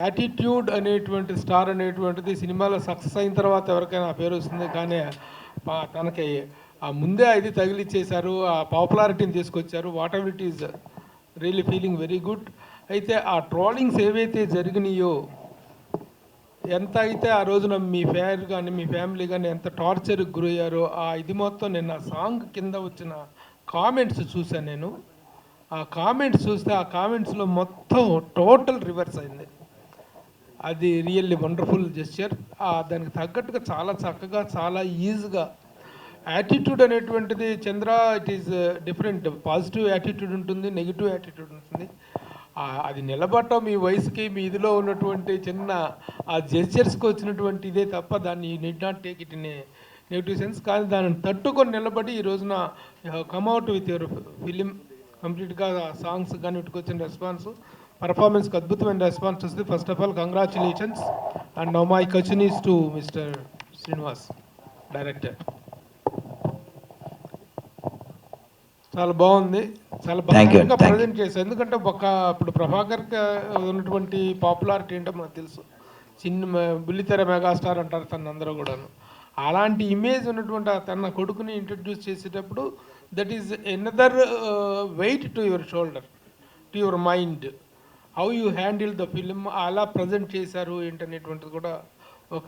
Attitude అనేటువంటి star అనేటువంటిది సినిమాలో సక్సెస్ అయిన తర్వాత ఎవరికైనా ఆ పేరు వస్తుంది, కానీ తనకి ఆ ముందే ఇది తగిలిచ్చేశారు, ఆ పాపులారిటీని తీసుకొచ్చారు. What ever it is really feeling very good. అయితే ఆ ట్రోలింగ్స్ ఏవైతే జరిగినాయో, ఎంత అయితే ఆ రోజున మీ ఫేర్ కానీ మీ ఫ్యామిలీ కానీ ఎంత టార్చర్కి గురయ్యారో, ఆ ఇది మొత్తం నేను ఆ సాంగ్ కింద వచ్చిన కామెంట్స్ చూశాను. నేను ఆ కామెంట్స్ చూస్తే ఆ కామెంట్స్లో మొత్తం టోటల్ రివర్స్ అయింది. అది రియల్లీ వండర్ఫుల్ జెస్చర్. దానికి తగ్గట్టుగా చాలా చక్కగా చాలా ఈజీగా యాటిట్యూడ్ అనేటువంటిది Chandra it is different. Positive attitude ఉంటుంది, నెగిటివ్ యాటిట్యూడ్ ఉంటుంది. అది నిలబడటం మీ వయసుకి మీ ఇదిలో ఉన్నటువంటి చిన్న ఆ జెస్చర్స్కి వచ్చినటువంటి ఇదే తప్ప దాన్ని need not take it in a negative sense. కానీ దానిని తట్టుకొని నిలబడి ఈ రోజున కమ్అవుట్ విత్ యువర్ ఫిలిం కంప్లీట్గా సాంగ్స్ కానీ వీటికి వచ్చిన రెస్పాన్స్ పర్ఫార్మెన్స్కి అద్భుతమైన రెస్పాన్స్ వస్తుంది. First of all congratulations and now my question is to mister Srinivas, director. చాలా బాగుంది, చాలా బాగా ప్రజెంట్ చేశారు. ఎందుకంటే ఇప్పుడు ప్రభాకర్కి ఉన్నటువంటి పాపులారిటీ ఏంటో మనకు తెలుసు, చిన్న బుల్లితెర మెగాస్టార్ అంటారు తన అందరూ కూడాను. అలాంటి ఇమేజ్ ఉన్నటువంటి తన కొడుకుని ఇంట్రడ్యూస్ చేసేటప్పుడు that is another weight to your shoulder, to your mind. How you handle the film అలా ప్రజెంట్ చేశారు ఏంటనేటువంటిది కూడా ఒక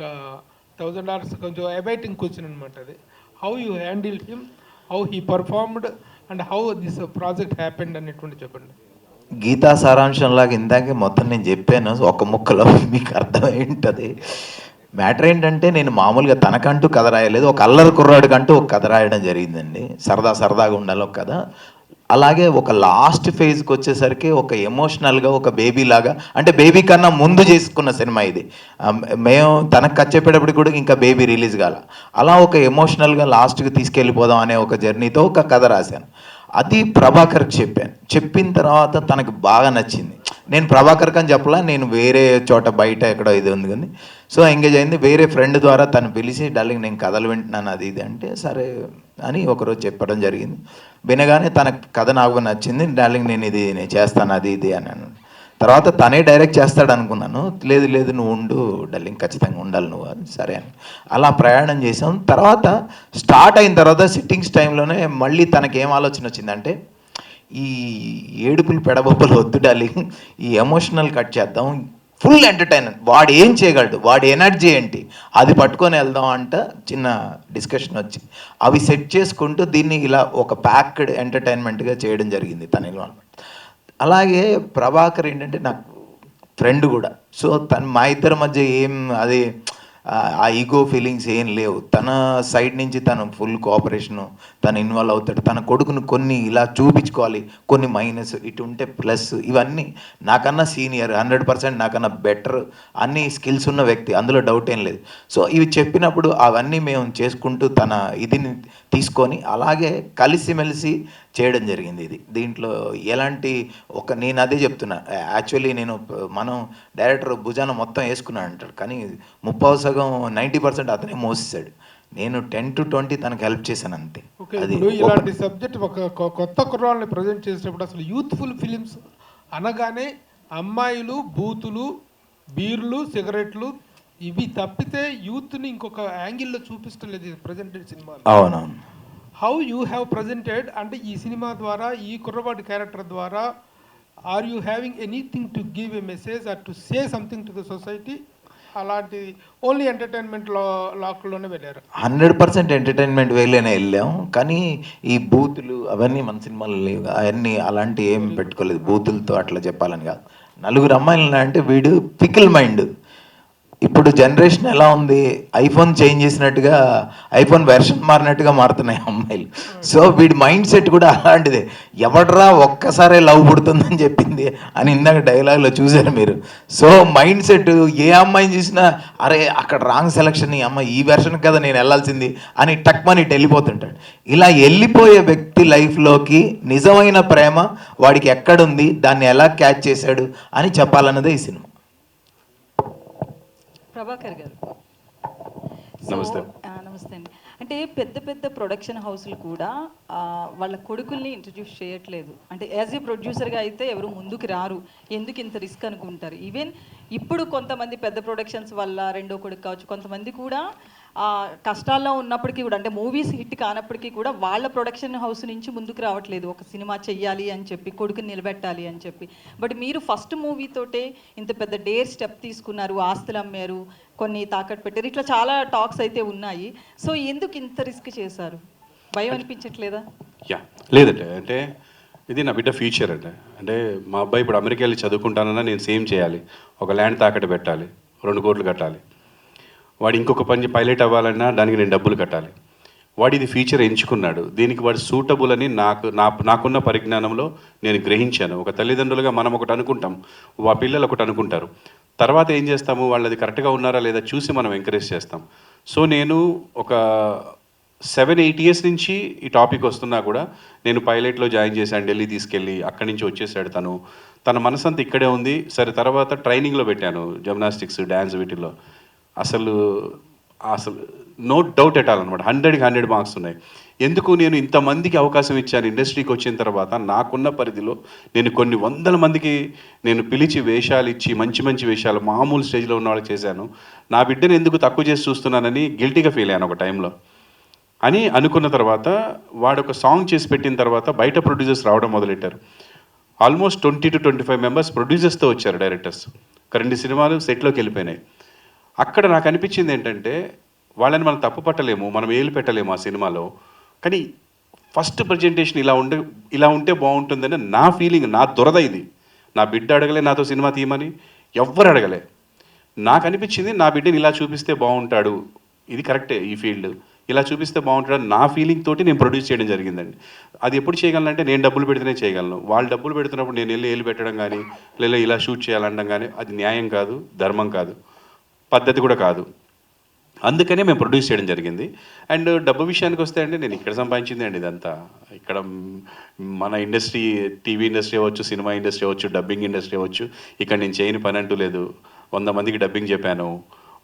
$1000 కొంచెం అబైటింగ్ క్వశ్చన్ అనమాట అది. How you handle him, how he performed and how this project happened అనేటువంటి చెప్పండి. గీతా సారాంశం లాగా ఇందాకే మొత్తం నేను చెప్పాను, ఒక ముక్కలో మీకు అర్థమై ఉంటుంది. మ్యాటర్ ఏంటంటే నేను మామూలుగా తనకంటూ కథ రాయలేదు, ఒక అల్లరి కుర్రాడికంటూ ఒక కథ రాయడం జరిగిందండి. సరదాగా ఉండాలి ఒక కథ. అలాగే ఒక లాస్ట్ ఫేజ్కి వచ్చేసరికి ఒక ఎమోషనల్గా ఒక బేబీ లాగా, అంటే బేబీ కన్నా ముందు చేసుకున్న సినిమా ఇది. మేము తనకు కథ చెప్పేటప్పుడు కూడా ఇంకా బేబీ రిలీజ్ కాల. అలా ఒక ఎమోషనల్గా లాస్ట్కి తీసుకెళ్ళిపోదాం అనే ఒక జర్నీతో ఒక కథ రాశాను. అది ప్రభాకర్కి చెప్పాను. చెప్పిన తర్వాత తనకు బాగా నచ్చింది. నేను ప్రభాకర్కి అని చెప్పలా, నేను వేరే చోట బయట ఎక్కడో ఇది ఉంది కానీ సో ఎంగేజ్ అయింది. వేరే ఫ్రెండ్ ద్వారా తను పిలిచి డార్లింగ్ నేను కథలు వింటున్నాను అది ఇది అంటే సరే అని ఒకరోజు చెప్పడం జరిగింది. వినగానే తన కథ నాకు నచ్చింది. డార్లింగ్ నేను చేస్తాను అది ఇది అని అన్నాను. తర్వాత తనే డైరెక్ట్ చేస్తాడు అనుకున్నాను. లేదు నువ్వు ఉండు డార్లింగ్, ఖచ్చితంగా ఉండాలి నువ్వు అని సరే అని అలా ప్రయాణం చేసాం. తర్వాత స్టార్ట్ అయిన తర్వాత సిట్టింగ్స్ టైంలోనే మళ్ళీ తనకేం ఆలోచన వచ్చిందంటే, ఈ ఏడుపులు పెడబొబ్బలు వద్దు డార్లింగ్, ఈ ఎమోషనల్ కట్ చేద్దాం, ఫుల్ ఎంటర్టైన్మెంట్, వాడు ఏం చేయగలడు, వాడి ఎనర్జీ ఏంటి అది పట్టుకొని వెళ్దాం అంట చిన్న డిస్కషన్ వచ్చి అవి సెట్ చేసుకుంటూ దీన్ని ఇలా ఒక ప్యాక్డ్ ఎంటర్టైన్మెంట్గా చేయడం జరిగింది తన ఇన్వాల్వ్మెంట్. అలాగే ప్రభాకర్ ఏంటంటే నాకు ఫ్రెండ్ కూడా. సో మా ఇద్దరి మధ్య ఏం అది ఆ ఈగో ఫీలింగ్స్ ఏం లేవు. తన సైడ్ నుంచి తను ఫుల్ కోఆపరేషను, తను ఇన్వాల్వ్ అవుతాడు. తన కొడుకును కొన్ని ఇలా చూపించుకోవాలి, కొన్ని మైనస్ ఇటు ఉంటే ప్లస్, ఇవన్నీ నాకన్నా సీనియర్ 100% నాకన్నా బెటర్ అన్ని స్కిల్స్ ఉన్న వ్యక్తి, అందులో డౌట్ ఏం లేదు. సో ఇవి చెప్పినప్పుడు అవన్నీ మేము చేసుకుంటూ తన ఇదిని తీసుకొని అలాగే కలిసిమెలిసి చేయడం జరిగింది. దీంట్లో ఎలాంటి నేను అదే చెప్తున్నా, యాక్చువల్లీ మనం డైరెక్టర్ భుజాన మొత్తం వేసుకున్నాను అంటాడు, కానీ 90% అతనే మోసేశాడు. నేను 10 to 20 తనకు హెల్ప్ చేశాను అంతే. అది ఇలాంటి సబ్జెక్ట్ ఒక కొత్త కుర్రాళ్ళని ప్రజెంట్ చేసేటప్పుడు అసలు యూత్ఫుల్ ఫిలిమ్స్ అనగానే అమ్మాయిలు, బూతులు, బీర్లు, సిగరెట్లు ఇవి తప్పితే యూత్ని ఇంకొక యాంగిల్లో చూపిస్తలేదు ప్రజెంటెడ్ సినిమా. అవునవును. హౌ యూ హ్యావ్ ప్రజెంటెడ్ అంటే ఈ సినిమా ద్వారా, ఈ కుర్రవాడి క్యారెక్టర్ ద్వారా, are you having anything to give a message or to say something to the society? అలాంటి ఓన్లీ ఎంటర్టైన్మెంట్ లాక్లోనే వెళ్ళారు? 100% ఎంటర్టైన్మెంట్ వేలోనే వెళ్ళాం, కానీ ఈ బూతులు అవన్నీ మన సినిమాలో లేవు. అవన్నీ అలాంటి ఏం పెట్టుకోలేదు. బూతులతో అట్లా చెప్పాలని కాదు. 4 అమ్మాయిలు అంటే వీడు పికిల్ మైండ్. ఇప్పుడు జనరేషన్ ఎలా ఉంది, ఐఫోన్ చేంజ్ చేసినట్టుగా, ఐఫోన్ వెర్షన్ మారినట్టుగా మారుతున్నాయి అమ్మాయిలు. సో వీడి మైండ్ సెట్ కూడా అలాంటిదే. ఎవడరా ఒక్కసారే లవ్ పుడుతుందని చెప్పింది అని ఇందాక డైలాగ్లో చూశారు మీరు. సో మైండ్ సెట్ ఏ అమ్మాయిని చూసినా అరే అక్కడ రాంగ్ సెలక్షన్, ఈ అమ్మాయి ఈ వెర్షన్ కదా నేను వెళ్ళాల్సింది అని టక్మని ఇటు వెళ్ళిపోతుంటాడు. ఇలా వెళ్ళిపోయే వ్యక్తి లైఫ్లోకి నిజమైన ప్రేమ వాడికి ఎక్కడుంది, దాన్ని ఎలా క్యాచ్ చేశాడు అని చెప్పాలన్నదే ఈ సినిమా. ప్రభాకర్ గారు, నమస్తే. నమస్తే అండి. అంటే పెద్ద పెద్ద ప్రొడక్షన్ హౌస్లు కూడా వాళ్ళ కొడుకుల్ని ఇంట్రడ్యూస్ చేయట్లేదు. అంటే యాజ్ ఏ ప్రొడ్యూసర్గా అయితే ఎవరు ముందుకు రారు, ఎందుకు ఇంత రిస్క్ అనుకుంటారు. ఈవెన్ ఇప్పుడు కొంతమంది పెద్ద ప్రొడక్షన్స్ వల్ల రెండో కొడుకు కావచ్చు, కొంతమంది కూడా కష్టాల్లో ఉన్నప్పటికీ కూడా, అంటే మూవీస్ హిట్ కానప్పటికీ కూడా వాళ్ళ ప్రొడక్షన్ హౌస్ నుంచి ముందుకు రావట్లేదు. ఒక సినిమా చెయ్యాలి అని చెప్పి, కొడుకుని నిలబెట్టాలి అని చెప్పి. బట్ మీరు ఫస్ట్ మూవీతోటే ఇంత పెద్ద డేర్ స్టెప్ తీసుకున్నారు, ఆస్తులు అమ్మారు, కొన్ని తాకట్టు పెట్టారు, ఇట్లా చాలా టాక్స్ అయితే ఉన్నాయి. సో ఎందుకు ఇంత రిస్క్ చేశారు? భయం అనిపించట్లేదా? లేదండి, అంటే ఇది నా బిడ్డ ఫ్యూచర్ అండి. అంటే మా అబ్బాయి ఇప్పుడు అమెరికా వెళ్ళి చదువుకుంటానన్నా నేను సేమ్ చేయాలి, ఒక ల్యాండ్ తాకట్టు పెట్టాలి, 2 కోట్లు కట్టాలి. వాడు ఇంకొక పని పైలట్ అవ్వాలన్నా దానికి నేను డబ్బులు కట్టాలి. వాడు ఇది ఫ్యూచర్ ఎంచుకున్నాడు, దీనికి వాడు సూటబుల్ అని నాకున్న పరిజ్ఞానంలో నేను గ్రహించాను. ఒక తల్లిదండ్రులుగా మనం ఒకటి అనుకుంటాం, ఆ పిల్లలు ఒకటి అనుకుంటారు. తర్వాత ఏం చేస్తాము, వాళ్ళది కరెక్ట్గా ఉన్నారా లేదా చూసి మనం ఎంకరేజ్ చేస్తాం. సో నేను ఒక 7-8 ఇయర్స్ నుంచి ఈ టాపిక్ వస్తున్నా కూడా నేను పైలట్లో జాయిన్ చేశాను, ఢిల్లీ తీసుకెళ్ళి అక్కడి నుంచి వచ్చేసాడు తన మనసంతా ఇక్కడే ఉంది. సరే, తర్వాత ట్రైనింగ్లో పెట్టాను, జిమ్నాస్టిక్స్, డ్యాన్స్, వీటిల్లో అసలు నో డౌట్ ఎట్టాలన్నమాట. 100కి 100 మార్క్స్ ఉన్నాయి. ఎందుకు నేను ఇంతమందికి అవకాశం ఇచ్చాను ఇండస్ట్రీకి వచ్చిన తర్వాత, నాకున్న పరిధిలో నేను కొన్ని వందల మందికి నేను పిలిచి వేషాలు ఇచ్చి, మంచి మంచి వేషాలు మామూలు స్టేజ్లో ఉన్న వాళ్ళకి చేశాను. నా బిడ్డను ఎందుకు తక్కువ చేసి చూస్తున్నానని గిల్టీగా ఫీల్ అయ్యాను ఒక టైంలో. అని అనుకున్న తర్వాత వాడు ఒక సాంగ్ చేసి పెట్టిన తర్వాత బయట ప్రొడ్యూసర్స్ రావడం మొదలెట్టారు. ఆల్మోస్ట్ 20 to 25 మెంబర్స్ ప్రొడ్యూసర్స్తో వచ్చారు, డైరెక్టర్స్. 2 సినిమాలు సెట్లోకి వెళ్ళిపోయినాయి. అక్కడ నాకు అనిపించింది ఏంటంటే, వాళ్ళని మనం తప్పు పట్టలేము, మనం ఏలు పెట్టలేము ఆ సినిమాలో. కానీ ఫస్ట్ ప్రజెంటేషన్ ఇలా ఉంటే బాగుంటుందని నా ఫీలింగ్, నా దురద ఇది. నా బిడ్డ అడగలే నాతో సినిమా తీయమని, ఎవ్వరు అడగలే. నాకు అనిపించింది నా బిడ్డని ఇలా చూపిస్తే బాగుంటాడు, ఇది కరెక్టే, ఈ ఫీల్డ్ ఇలా చూపిస్తే బాగుంటాడు నా ఫీలింగ్ తోటి నేను ప్రొడ్యూస్ చేయడం జరిగిందండి. అది ఎప్పుడు చేయగలనంటే, నేను డబ్బులు పెడితేనే చేయగలను. వాళ్ళు డబ్బులు పెడుతున్నప్పుడు నేను వెళ్ళి ఏలు పెట్టడం కానీ, లేదా ఇలా షూట్ చేయాలనడం కానీ అది న్యాయం కాదు, ధర్మం కాదు, పద్ధతి కూడా కాదు. అందుకనే మేము ప్రొడ్యూస్ చేయడం జరిగింది. అండ్ డబ్బు విషయానికి వస్తే అండి, నేను ఇక్కడ సంపాదించింది అండి ఇదంతా. ఇక్కడ మన ఇండస్ట్రీ, టీవీ ఇండస్ట్రీ అవ్వచ్చు, సినిమా ఇండస్ట్రీ అవ్వచ్చు, డబ్బింగ్ ఇండస్ట్రీ అవ్వచ్చు, ఇక్కడ నేను చేయని పని అంటూ లేదు. 100 మందికి డబ్బింగ్ చెప్పాను,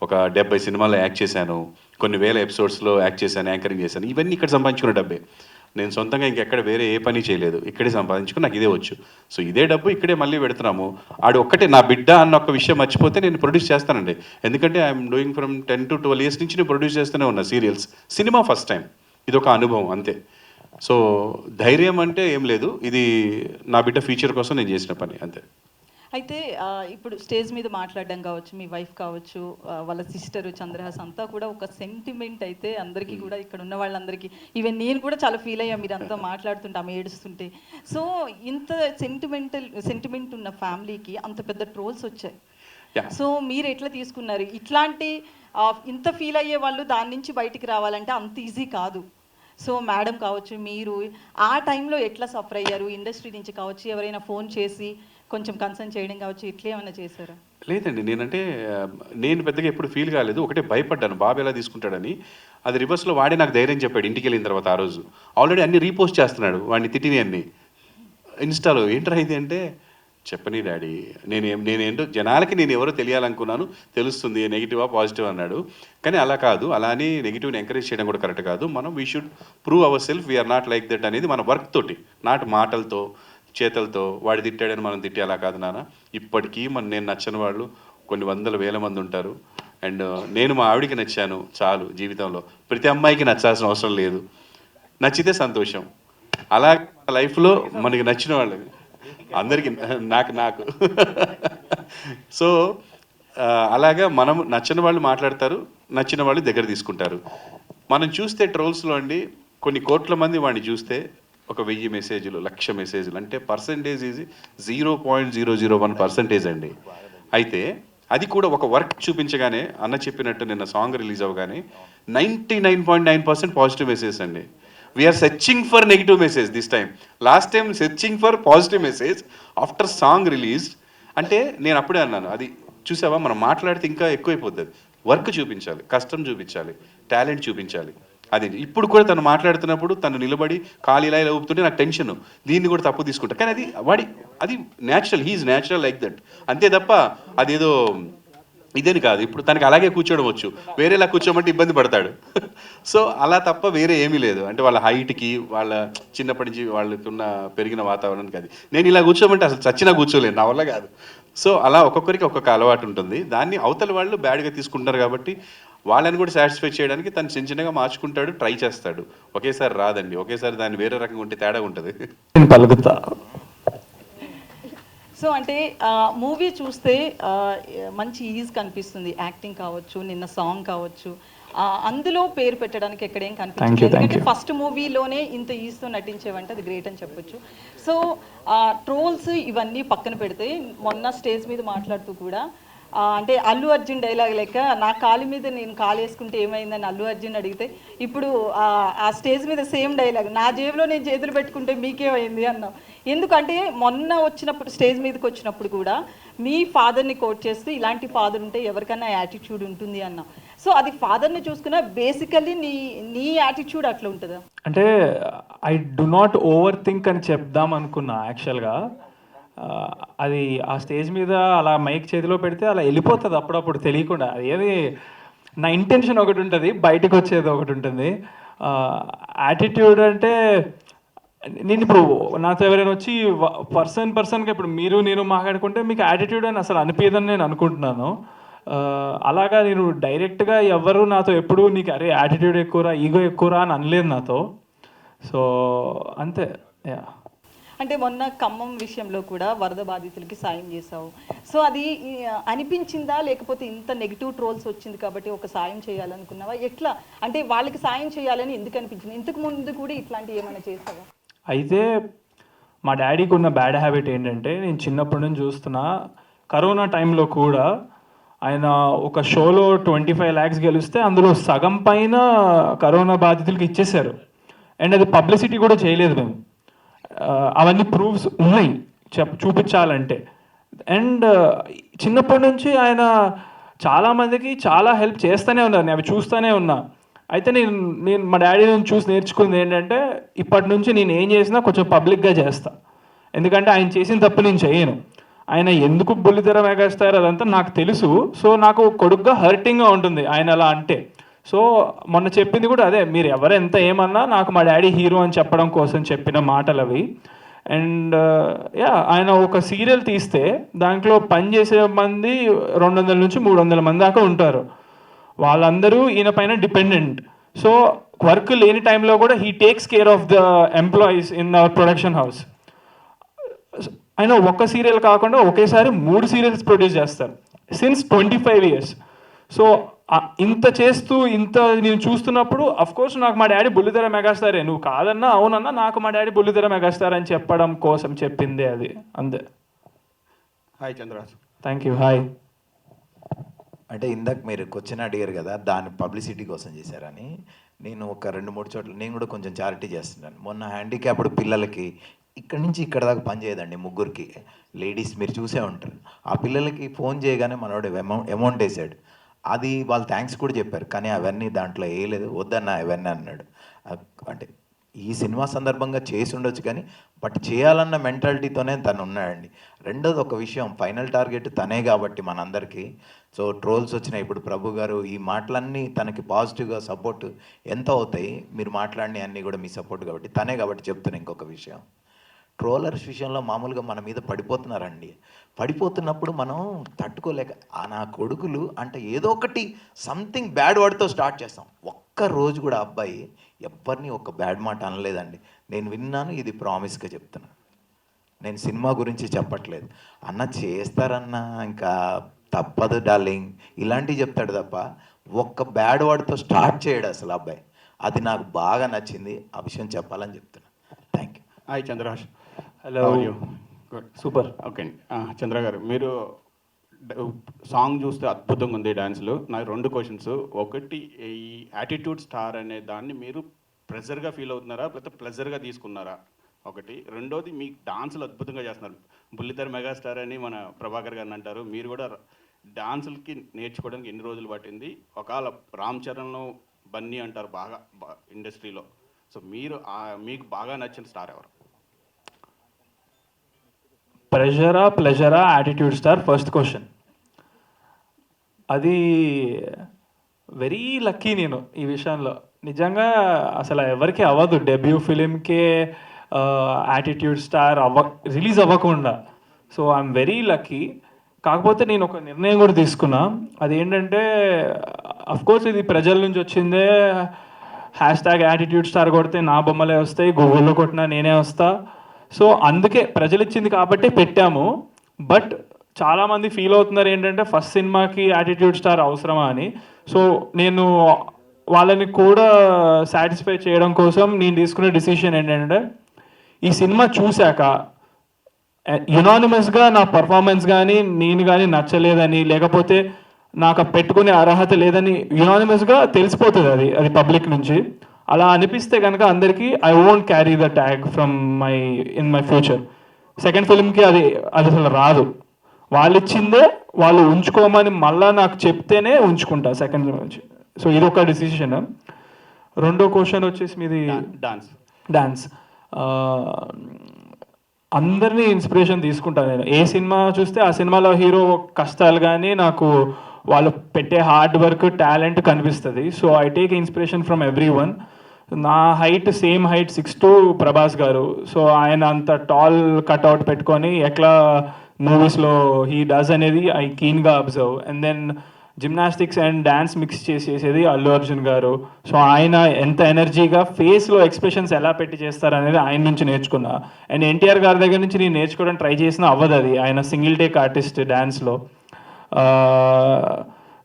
ఒక 70 సినిమాల్లో యాక్ట్ చేశాను, కొన్ని వేల ఎపిసోడ్స్లో యాక్ట్ చేశాను, యాంకరింగ్ చేశాను. ఇవన్నీ ఇక్కడ సంపాదించుకున్న డబ్బే. నేను సొంతంగా ఇంకెక్కడ వేరే ఏ పని చేయలేదు, ఇక్కడే సంపాదించుకుని నాకు ఇదే వచ్చు. సో ఇదే డబ్బు ఇక్కడే మళ్ళీ పెడుతున్నాము. ఆడు ఒక్కటే నా బిడ్డ అన్న ఒక విషయం మర్చిపోతే నేను ప్రొడ్యూస్ చేస్తానండి. ఎందుకంటే I'm doing from 10 to 12 years నుంచి నేను ప్రొడ్యూస్ చేస్తూనే ఉన్నా సీరియల్స్. సినిమా ఫస్ట్ టైం, ఇది ఒక అనుభవం అంతే. సో ధైర్యం అంటే ఏం లేదు, ఇది నా బిడ్డ ఫ్యూచర్ కోసం నేను చేసిన పని అంతే. అయితే ఇప్పుడు స్టేజ్ మీద మాట్లాడడం కావచ్చు, మీ వైఫ్ కావచ్చు, వాళ్ళ సిస్టరు చంద్రహాస్ అంతా కూడా ఒక సెంటిమెంట్ అయితే అందరికీ కూడా, ఇక్కడ ఉన్న వాళ్ళందరికీ, ఈవెన్ నేను కూడా చాలా ఫీల్ అయ్యా మీరు అంతా మాట్లాడుతుంటే, ఆమె ఏడుస్తుంటే. సో ఇంత సెంటిమెంట్ ఉన్న ఫ్యామిలీకి అంత పెద్ద ట్రోల్స్ వచ్చాయి. సో మీరు ఎట్లా తీసుకున్నారు? ఇట్లాంటి ఇంత ఫీల్ అయ్యే వాళ్ళు దాని నుంచి బయటికి రావాలంటే అంత ఈజీ కాదు. సో మేడం కావచ్చు, మీరు ఆ టైంలో ఎట్లా సఫర్ అయ్యారు? ఇండస్ట్రీ నుంచి కావచ్చు, ఎవరైనా ఫోన్ చేసి కొంచెం కన్సర్న్ చేయడం కావచ్చు, ఇట్లా ఏమైనా చేశారా? లేదండి, నేను పెద్దగా ఎప్పుడు ఫీల్ కాలేదు. ఒకటే భయపడ్డాను, బాబు ఎలా తీసుకుంటాడని. అది రివర్స్లో వాడే నాకు ధైర్యం చెప్పాడు ఇంటికి వెళ్ళిన తర్వాత. ఆ రోజు ఆల్రెడీ అన్ని రీపోస్ట్ చేస్తున్నాడు, వాడిని తిట్టిని అన్ని ఇన్స్టాలో. ఏంట్రా ఇది అంటే, చెప్పని డాడీ, నేనేంటో జనాలకి నేను ఎవరో తెలియాలనుకున్నాను, తెలుస్తుంది, నెగిటివా పాజిటివ్ అన్నాడు. కానీ అలా కాదు, అలా అని నెగిటివ్ని ఎంకరేజ్ చేయడం కూడా కరెక్ట్ కాదు. మనం we should prove our self, we are not like that అనేది మన వర్క్ తోటి, నాట్ మాటలతో చేతలతో. వాడు తిట్టాడని మనం తిట్టే అలా కాదు నాన్న. ఇప్పటికీ నేను నచ్చని వాళ్ళు కొన్ని 100,000 మంది ఉంటారు. అండ్ నేను మా ఆవిడికి నచ్చాను చాలు జీవితంలో. ప్రతి అమ్మాయికి నచ్చాల్సిన అవసరం లేదు, నచ్చితే సంతోషం. అలా లైఫ్లో మనకి నచ్చిన వాళ్ళు అందరికీ, నాకు సో అలాగా మనం నచ్చిన వాళ్ళు మాట్లాడతారు, నచ్చిన వాళ్ళు దగ్గర తీసుకుంటారు. మనం చూస్తే ట్రోల్స్లో అండి, కొన్ని కోట్ల మంది వాడిని చూస్తే ఒక 1000 మెసేజ్లు, 1,00,000 మెసేజ్లు, అంటే పర్సంటేజ్ ఈజ్ 0.001% అండి. అయితే అది కూడా ఒక వర్క్ చూపించగానే, అన్న చెప్పినట్టు నిన్న సాంగ్ రిలీజ్ అవ్వగానే 99.9% పాజిటివ్ మెసేజ్ అండి. We are searching for negative message this time. Last time searching for positive message after song release. అంటే నేను అప్పుడే అన్నాను, అది చూసావా, మనం మాట్లాడితే ఇంకా ఎక్కువైపోతుంది. వర్క్ చూపించాలి, కష్టం చూపించాలి, టాలెంట్ చూపించాలి. అది ఇప్పుడు కూడా తను మాట్లాడుతున్నప్పుడు తను నిలబడి కాలు ఇలా ఊపుతుంటే నాకు టెన్షన్, దీన్ని కూడా తప్పు తీసుకుంటా. కానీ అది natural, he is natural like that, అంతే తప్ప అదేదో ఇదేని కాదు, ఇప్పుడు తనకి అలాగే కూర్చోవడం వచ్చు, వేరేలా కూర్చోమంటే ఇబ్బంది పడతాడు. సో అలా తప్ప వేరే ఏమీ లేదు. అంటే వాళ్ళ హైట్కి, వాళ్ళ చిన్నప్పటి నుంచి వాళ్ళకున్న పెరిగిన వాతావరణానికి అది. నేను ఇలా కూర్చోమంటే అసలు చచ్చినా కూర్చోలేను, నా వల్ల కాదు. సో అలా ఒక్కొక్కరికి ఒక్కొక్క అలవాటు ఉంటుంది. దాన్ని అవతల వాళ్ళు బ్యాడ్గా తీసుకుంటారు కాబట్టి వాళ్ళని కూడా సాటిస్ఫై చేయడానికి తను చిన్న చిన్నగా మార్చుకుంటాడు, ట్రై చేస్తాడు. ఒకేసారి రాదండి, ఒకేసారి దాన్ని వేరే రకంగా ఉంటే తేడా ఉంటుంది. నేను పలుకుతా. సో అంటే మూవీ చూస్తే మంచి ఈజ్ కనిపిస్తుంది, యాక్టింగ్ కావచ్చు, నిన్న సాంగ్ కావచ్చు, అందులో పేరు పెట్టడానికి ఎక్కడేం కనిపించలేదు. ఎందుకంటే ఫస్ట్ మూవీలోనే ఇంత ఈజ్తో నటించేవంటే అది గ్రేట్ అని చెప్పొచ్చు. సో ట్రోల్స్ ఇవన్నీ పక్కన పెడితే మొన్న స్టేజ్ మీద మాట్లాడుతూ కూడా అంటే అల్లు అర్జున్ డైలాగ్ లెక్క నా కాలు మీద నేను కాలు వేసుకుంటే ఏమైందని అల్లు అర్జున్ అడిగితే ఇప్పుడు ఆ స్టేజ్ మీద సేమ్ డైలాగ్, నా జేబులో నేను చేతులు పెట్టుకుంటే మీకేమైంది అన్నాం. ఎందుకంటే మొన్న వచ్చినప్పుడు స్టేజ్ మీదకి వచ్చినప్పుడు కూడా మీ ఫాదర్ని కోట్ చేస్తూ ఇలాంటి ఫాదర్ ఉంటే ఎవరికైనా యాటిట్యూడ్ ఉంటుంది అన్నాం. సో అది ఫాదర్ని చూసుకున్నా బేసికల్లీ నీ యాటిట్యూడ్ అట్లా ఉంటుందా? అంటే I do not over think అని చెప్దాం అనుకున్నా యాక్చువల్గా. అది ఆ స్టేజ్ మీద అలా మైక్ చేతిలో పెడితే అలా వెళ్ళిపోతుంది అప్పుడప్పుడు తెలియకుండా. అది ఏది నా ఇంటెన్షన్ ఒకటి ఉంటుంది, బయటకు వచ్చేది ఒకటి ఉంటుంది. యాటిట్యూడ్ అంటే నేను ఇప్పుడు నాతో ఎవరైనా వచ్చి పర్సన్గా ఇప్పుడు మీరు నేను మాట్లాడుకుంటే మీకు యాటిట్యూడ్ అని అసలు అనిపించదని నేను అనుకుంటున్నాను. అలాగా నేను డైరెక్ట్గా ఎవరు నాతో ఎప్పుడు నీకు అరే యాటిట్యూడ్ ఎక్కువరా, ఈగో ఎక్కువరా అని అనలేదు నాతో. సో అంతే. యా, అంటే మొన్న ఖమ్మం విషయంలో కూడా వరద బాధితులకి సాయం చేసావు. సో అది అనిపించిందా, లేకపోతే ఇంత నెగిటివ్ ట్రోల్స్ వచ్చింది కాబట్టి ఒక సాయం చేయాలనుకున్నావా? ఎట్లా అంటే వాళ్ళకి సాయం చేయాలని ఎందుకు అనిపించింది? ఇంతకు ముందు కూడా ఇట్లాంటివి ఏమైనా చేసావా? అయితే మా డాడీకి ఉన్న బ్యాడ్ హ్యాబిట్ ఏంటంటే, నేను చిన్నప్పటి నుంచి చూస్తున్నా, కరోనా టైంలో కూడా ఆయన ఒక షోలో 25 lakhs గెలిస్తే అందులో సగం పైన కరోనా బాధితులకి ఇచ్చేశారు. అండ్ అది పబ్లిసిటీ కూడా చేయలేదు మేము. అవన్నీ ప్రూఫ్స్ ఉన్నాయి చూపించాలంటే. అండ్ చిన్నప్పటి నుంచి ఆయన చాలామందికి చాలా హెల్ప్ చేస్తూనే ఉన్నారు, నేను అవి చూస్తూనే ఉన్నా. అయితే నేను మా డాడీ నుంచి చూసి నేర్చుకుంది ఏంటంటే, ఇప్పటి నుంచి నేను ఏం చేసినా కొంచెం పబ్లిక్గా చేస్తా. ఎందుకంటే ఆయన చేసిన తప్పు నేను చేయను. ఆయన ఎందుకు బుల్లితెర మెగాస్టార్ అదంతా నాకు తెలుసు. సో నాకు కొడుకుగా హర్టింగ్గా ఉంటుంది ఆయన అలా అంటే. సో మొన్న చెప్పింది కూడా అదే, మీరు ఎవరు ఎంత ఏమన్నా నాకు మా డాడీ హీరో అని చెప్పడం కోసం చెప్పిన మాటలు అవి. అండ్ యా, ఆయన ఒక సీరియల్ తీస్తే దాంట్లో పనిచేసే మంది 200 నుంచి 300 మంది దాకా ఉంటారు. వాళ్ళందరూ ఈయన పైన డిపెండెంట్. సో వర్క్ లేని టైంలో కూడా he takes care of the employees in our production house. ఆయన ఒక్క సీరియల్ కాకుండా ఒకేసారి 3 సీరియల్స్ ప్రొడ్యూస్ చేస్తారు సిన్స్ 25 years. సో ఇంత చేస్తూ ఇంత నేను చూస్తున్నప్పుడు అఫ్కోర్స్ నాకు మా డాడీ బుల్లితెర మెగాస్టారే, నువ్వు కాదన్నా అవునన్నా నాకు మా డాడీ బుల్లితెర మెగాస్టార్ అని చెప్పడం కోసం చెప్పిందే అది, అంతే. Hi Chandraraj. Thank you. Hi. అంటే ఇందాక మీరు క్వశ్చన్ అడిగారు కదా, దాని పబ్లిసిటీ కోసం చేశారని. నేను ఒక 2-3 చోట్ల నేను కూడా కొంచెం చారిటీ చేస్తున్నాను. మొన్న హ్యాండిక్యాప్డ్ పిల్లలకి ఇక్కడి నుంచి ఇక్కడ దాకా పని చేయదండి, 3 లేడీస్, మీరు చూసే ఉంటారు. ఆ పిల్లలకి ఫోన్ చేయగానే మనోడు అమౌంట్ వేసాడు. అది వాళ్ళు థ్యాంక్స్ కూడా చెప్పారు, కానీ అవన్నీ దాంట్లో వేయలేదు, వద్దన్న అవన్నీ అన్నాడు. అంటే ఈ సినిమా సందర్భంగా చేసి ఉండొచ్చు కానీ బట్ చేయాలన్న మెంటాలిటీతోనే తను ఉన్నాడండి. రెండోది ఒక విషయం, ఫైనల్ టార్గెట్ తనే కాబట్టి మనందరికీ. సో ట్రోల్స్ వచ్చినాయి, ఇప్పుడు ప్రభు గారు ఈ మాటలన్నీ తనకి పాజిటివ్గా సపోర్ట్ ఎంత అవుతాయి, మీరు మాట్లాడిన అన్నీ కూడా మీ సపోర్ట్ కాబట్టి తనే కాబట్టి చెప్తున్నా. ఇంకొక విషయం, ట్రోలర్స్ విషయంలో మామూలుగా మన మీద పడిపోతున్నారండి. పడిపోతున్నప్పుడు మనం తట్టుకోలేక నా కొడుకులు అంటే ఏదో ఒకటి సంథింగ్ బ్యాడ్ వర్డ్తో స్టార్ట్ చేస్తాం. ఒక్క రోజు కూడా అబ్బాయి ఎవరిని ఒక బ్యాడ్ మాట అనలేదండి. నేను విన్నాను, ఇది ప్రామిస్గా చెప్తున్నా. నేను సినిమా గురించి చెప్పట్లేదు. అన్న చేస్తారన్నా ఇంకా తప్పదు డార్లింగ్ ఇలాంటివి చెప్తాడు తప్ప ఒక్క బ్యాడ్ వర్డ్తో స్టార్ట్ చేయడు అసలు అబ్బాయి. అది నాకు బాగా నచ్చింది, ఆ విషయం చెప్పాలని చెప్తున్నా. Thank you. Hi Chandraraj. Hello. Good. Super. Okay అండి. చంద్ర గారు, మీరు సాంగ్ చూస్తే అద్భుతంగా ఉంది, డ్యాన్స్లో. నాకు 2 క్వశ్చన్స్. ఒకటి, ఈ యాటిట్యూడ్ స్టార్ అనే దాన్ని మీరు ప్రెజర్గా ఫీల్ అవుతున్నారా లేకపోతే ప్లెజర్గా తీసుకున్నారా? ఒకటి. రెండోది, మీ డాన్సులు అద్భుతంగా చేస్తున్నారు. బుల్లితెర మెగాస్టార్ అని మన ప్రభాకర్ గారిని అంటారు. మీరు కూడా డాన్సులకి నేర్చుకోవడానికి ఎన్ని రోజులు పట్టింది? ఒకవేళ రామ్ చరణ్, బన్నీ అంటారు బాగా ఇండస్ట్రీలో. సో మీరు మీకు బాగా నచ్చిన స్టార్ ఎవరు? ప్రెజరా, ప్లెజరా, యాటిట్యూడ్ స్టార్? First question. అది వెరీ లక్కీ నేను ఈ విషయంలో. నిజంగా అసలు ఎవరికి అవ్వదు డెబ్యూ ఫిలింకే యాటిట్యూడ్ స్టార్ రిలీజ్ అవ్వకుండా. So I'm very lucky. కాకపోతే నేను ఒక నిర్ణయం కూడా తీసుకున్నా. అదేంటంటే కోర్స్ ఇది ప్రజల నుంచి వచ్చిందే. #యాటిట్యూడ్ స్టార్ కొడితే నా బొమ్మలే వస్తాయి, గూగుల్లో కొట్టినా నేనే వస్తా. సో అందుకే ప్రజలు ఇచ్చింది కాబట్టి పెట్టాము. బట్ చాలామంది ఫీల్ అవుతున్నారు ఏంటంటే ఫస్ట్ సినిమాకి యాటిట్యూడ్ స్టార్ అవసరమా అని. సో నేను వాళ్ళని కూడా సాటిస్ఫై చేయడం కోసం నేను తీసుకునే డిసిషన్ ఏంటంటే ఈ సినిమా చూశాక యునానిమస్గా నా పర్ఫార్మెన్స్ కానీ నేను కానీ నచ్చలేదని, లేకపోతే నాకు పెట్టుకునే అర్హత లేదని యునానిమస్గా తెలిసిపోతుంది అది పబ్లిక్ నుంచి. అలా అనిపిస్తే కనుక అందరికీ I won't carry the tag from in my future. Second ఫిల్మ్కి అది అసలు రాదు. వాళ్ళు ఇచ్చిందే వాళ్ళు ఉంచుకోమని మళ్ళీ నాకు చెప్తేనే ఉంచుకుంటా సెకండ్ ఫిల్మ్ నుంచి. సో ఇది ఒక డిసిషన్. రెండో క్వశ్చన్ వచ్చేసి మీది డాన్స్. అందరినీ ఇన్స్పిరేషన్ తీసుకుంటాను నేను. ఏ సినిమా చూస్తే ఆ సినిమాలో హీరో కష్టాలు కానీ నాకు వాళ్ళు పెట్టే హార్డ్ వర్క్, టాలెంట్ కనిపిస్తుంది. So I take inspiration from everyone. నా height same height 6'2" Prabhas garu. So ఆయన అంత టాల్ కట్అవుట్ పెట్టుకొని ఎట్లా మూవీస్లో హీ డస్ అనేది ఐ కీన్గా observe. And then gymnastics and dance mix చేసేది అల్లు అర్జున్ గారు. సో ఆయన ఎంత ఎనర్జీగా ఫేస్లో ఎక్స్ప్రెషన్స్ ఎలా పెట్టి చేస్తారనేది ఆయన నుంచి నేర్చుకున్నా. అండ్ ఎన్టీఆర్ గారి దగ్గర నుంచి నేను నేర్చుకోవడం ట్రై చేసినా అవ్వదు అది. ఆయన సింగిల్ టేక్ ఆర్టిస్ట్ డ్యాన్స్లో.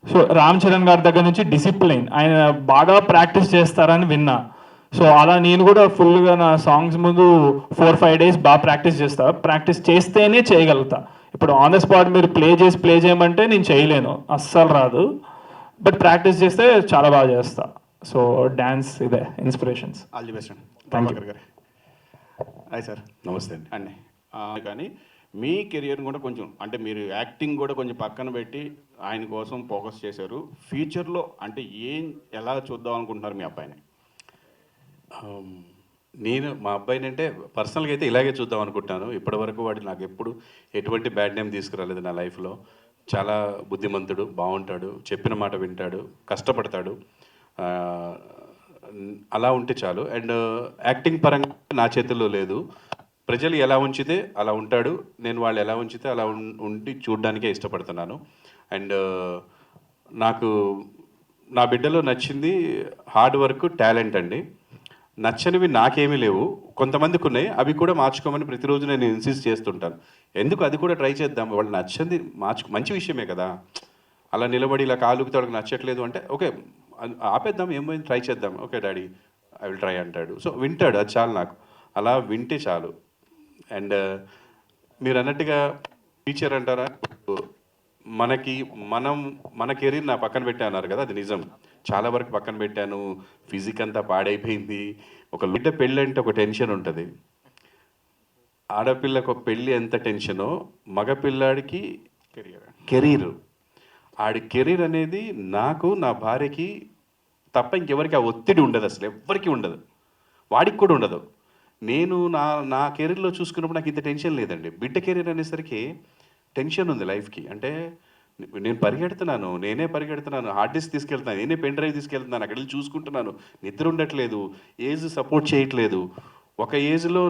సో రామ్ చరణ్ గారి దగ్గర నుంచి డిసిప్లిన్, ఆయన బాగా ప్రాక్టీస్ చేస్తారని విన్నా. సో అలా నేను కూడా ఫుల్గా నా సాంగ్స్ ముందు 4-5 days బాగా ప్రాక్టీస్ చేస్తా. ప్రాక్టీస్ చేస్తేనే చేయగలుగుతా. ఇప్పుడు ఆన్ ద స్పాట్ మీరు ప్లే చేయమంటే నేను చేయలేను, అస్సలు రాదు. బట్ ప్రాక్టీస్ చేస్తే చాలా బాగా చేస్తా. సో డ్యాన్స్ ఇదే ఇన్స్పిరేషన్స్. ఆల్ ది బెస్ట్ అండి. Thank you. గారు హాయ్ సార్. నమస్తే అండి. అండి కానీ మీ కెరియర్ కూడా కొంచెం అంటే మీరు యాక్టింగ్ కూడా కొంచెం పక్కన పెట్టి ఆయన కోసం ఫోకస్ చేశారు. ఫ్యూచర్లో అంటే ఎలా చూద్దాం అనుకుంటున్నారు మీ అబ్బాయిని? నేను మా అబ్బాయిని అంటే పర్సనల్గా అయితే ఇలాగే చూద్దాం అనుకుంటున్నాను. ఇప్పటివరకు వాడు నాకు ఎప్పుడు ఎటువంటి బ్యాడ్ నేమ్ తీసుకురాలేదు నా లైఫ్లో. చాలా బుద్ధిమంతుడు, బాగుంటాడు, చెప్పిన మాట వింటాడు, కష్టపడతాడు. అలా ఉంటే చాలు. అండ్ యాక్టింగ్ పరంగా నా చేతుల్లో లేదు. ప్రజలు ఎలా ఉంచితే అలా ఉంటాడు. నేను వాళ్ళు ఎలా ఉంచితే అలా ఉండి చూడడానికే ఇష్టపడుతున్నాను. అండ్ నాకు నా బిడ్డలో నచ్చింది హార్డ్ వర్క్, టాలెంట్ అండి. నచ్చనివి నాకేమీ లేవు, కొంతమందికి ఉన్నాయి. అవి కూడా మార్చుకోమని ప్రతిరోజు నేను ఇన్సిస్ట్ చేస్తుంటాను. ఎందుకు అది కూడా ట్రై చేద్దాం, వాళ్ళు నచ్చింది మంచి విషయమే కదా. అలా నిలబడి ఇలా కాలుకి తోడకు నచ్చట్లేదు అంటే ఓకే ఆపేద్దాం, ఏమైంది ట్రై చేద్దాం. Okay daddy I will try అంటాడు. సో వింటాడు, అది చాలు నాకు. అలా వింటే చాలు. అండ్ మీరు అన్నట్టుగా టీచర్ అంటారా, మన కెరీర్ నా పక్కన పెట్టాన్నారు కదా, అది నిజం. చాలా వరకు పక్కన పెట్టాను. ఫిజిక్ అంతా పాడైపోయింది. ఒక బిడ్డ పెళ్ళి అంటే ఒక టెన్షన్ ఉంటుంది. ఆడపిల్లకు ఒక పెళ్ళి ఎంత టెన్షనో మగపిల్లాడికి కెరీర్. ఆడి కెరీర్ అనేది నాకు, నా భార్యకి తప్ప ఇంకెవరికి ఆ ఒత్తిడి ఉండదు, అసలు ఎవ్వరికి ఉండదు, వాడికి కూడా ఉండదు. నేను నా కెరీర్లో చూసుకున్నప్పుడు నాకు ఇంత టెన్షన్ లేదండి. బిడ్డ కెరీర్ అనేసరికి టెన్షన్ ఉంది లైఫ్కి. అంటే నేను నేనే పరిగెడుతున్నాను, హార్డ్ డిస్క్ తీసుకెళ్తున్నాను, నేనే పెన్ డ్రైవ్ తీసుకెళ్తున్నాను, అక్కడికి వెళ్ళి చూసుకుంటున్నాను. నిద్ర ఉండట్లేదు, ఏజ్ సపోర్ట్ చేయట్లేదు. ఒక ఏజ్లో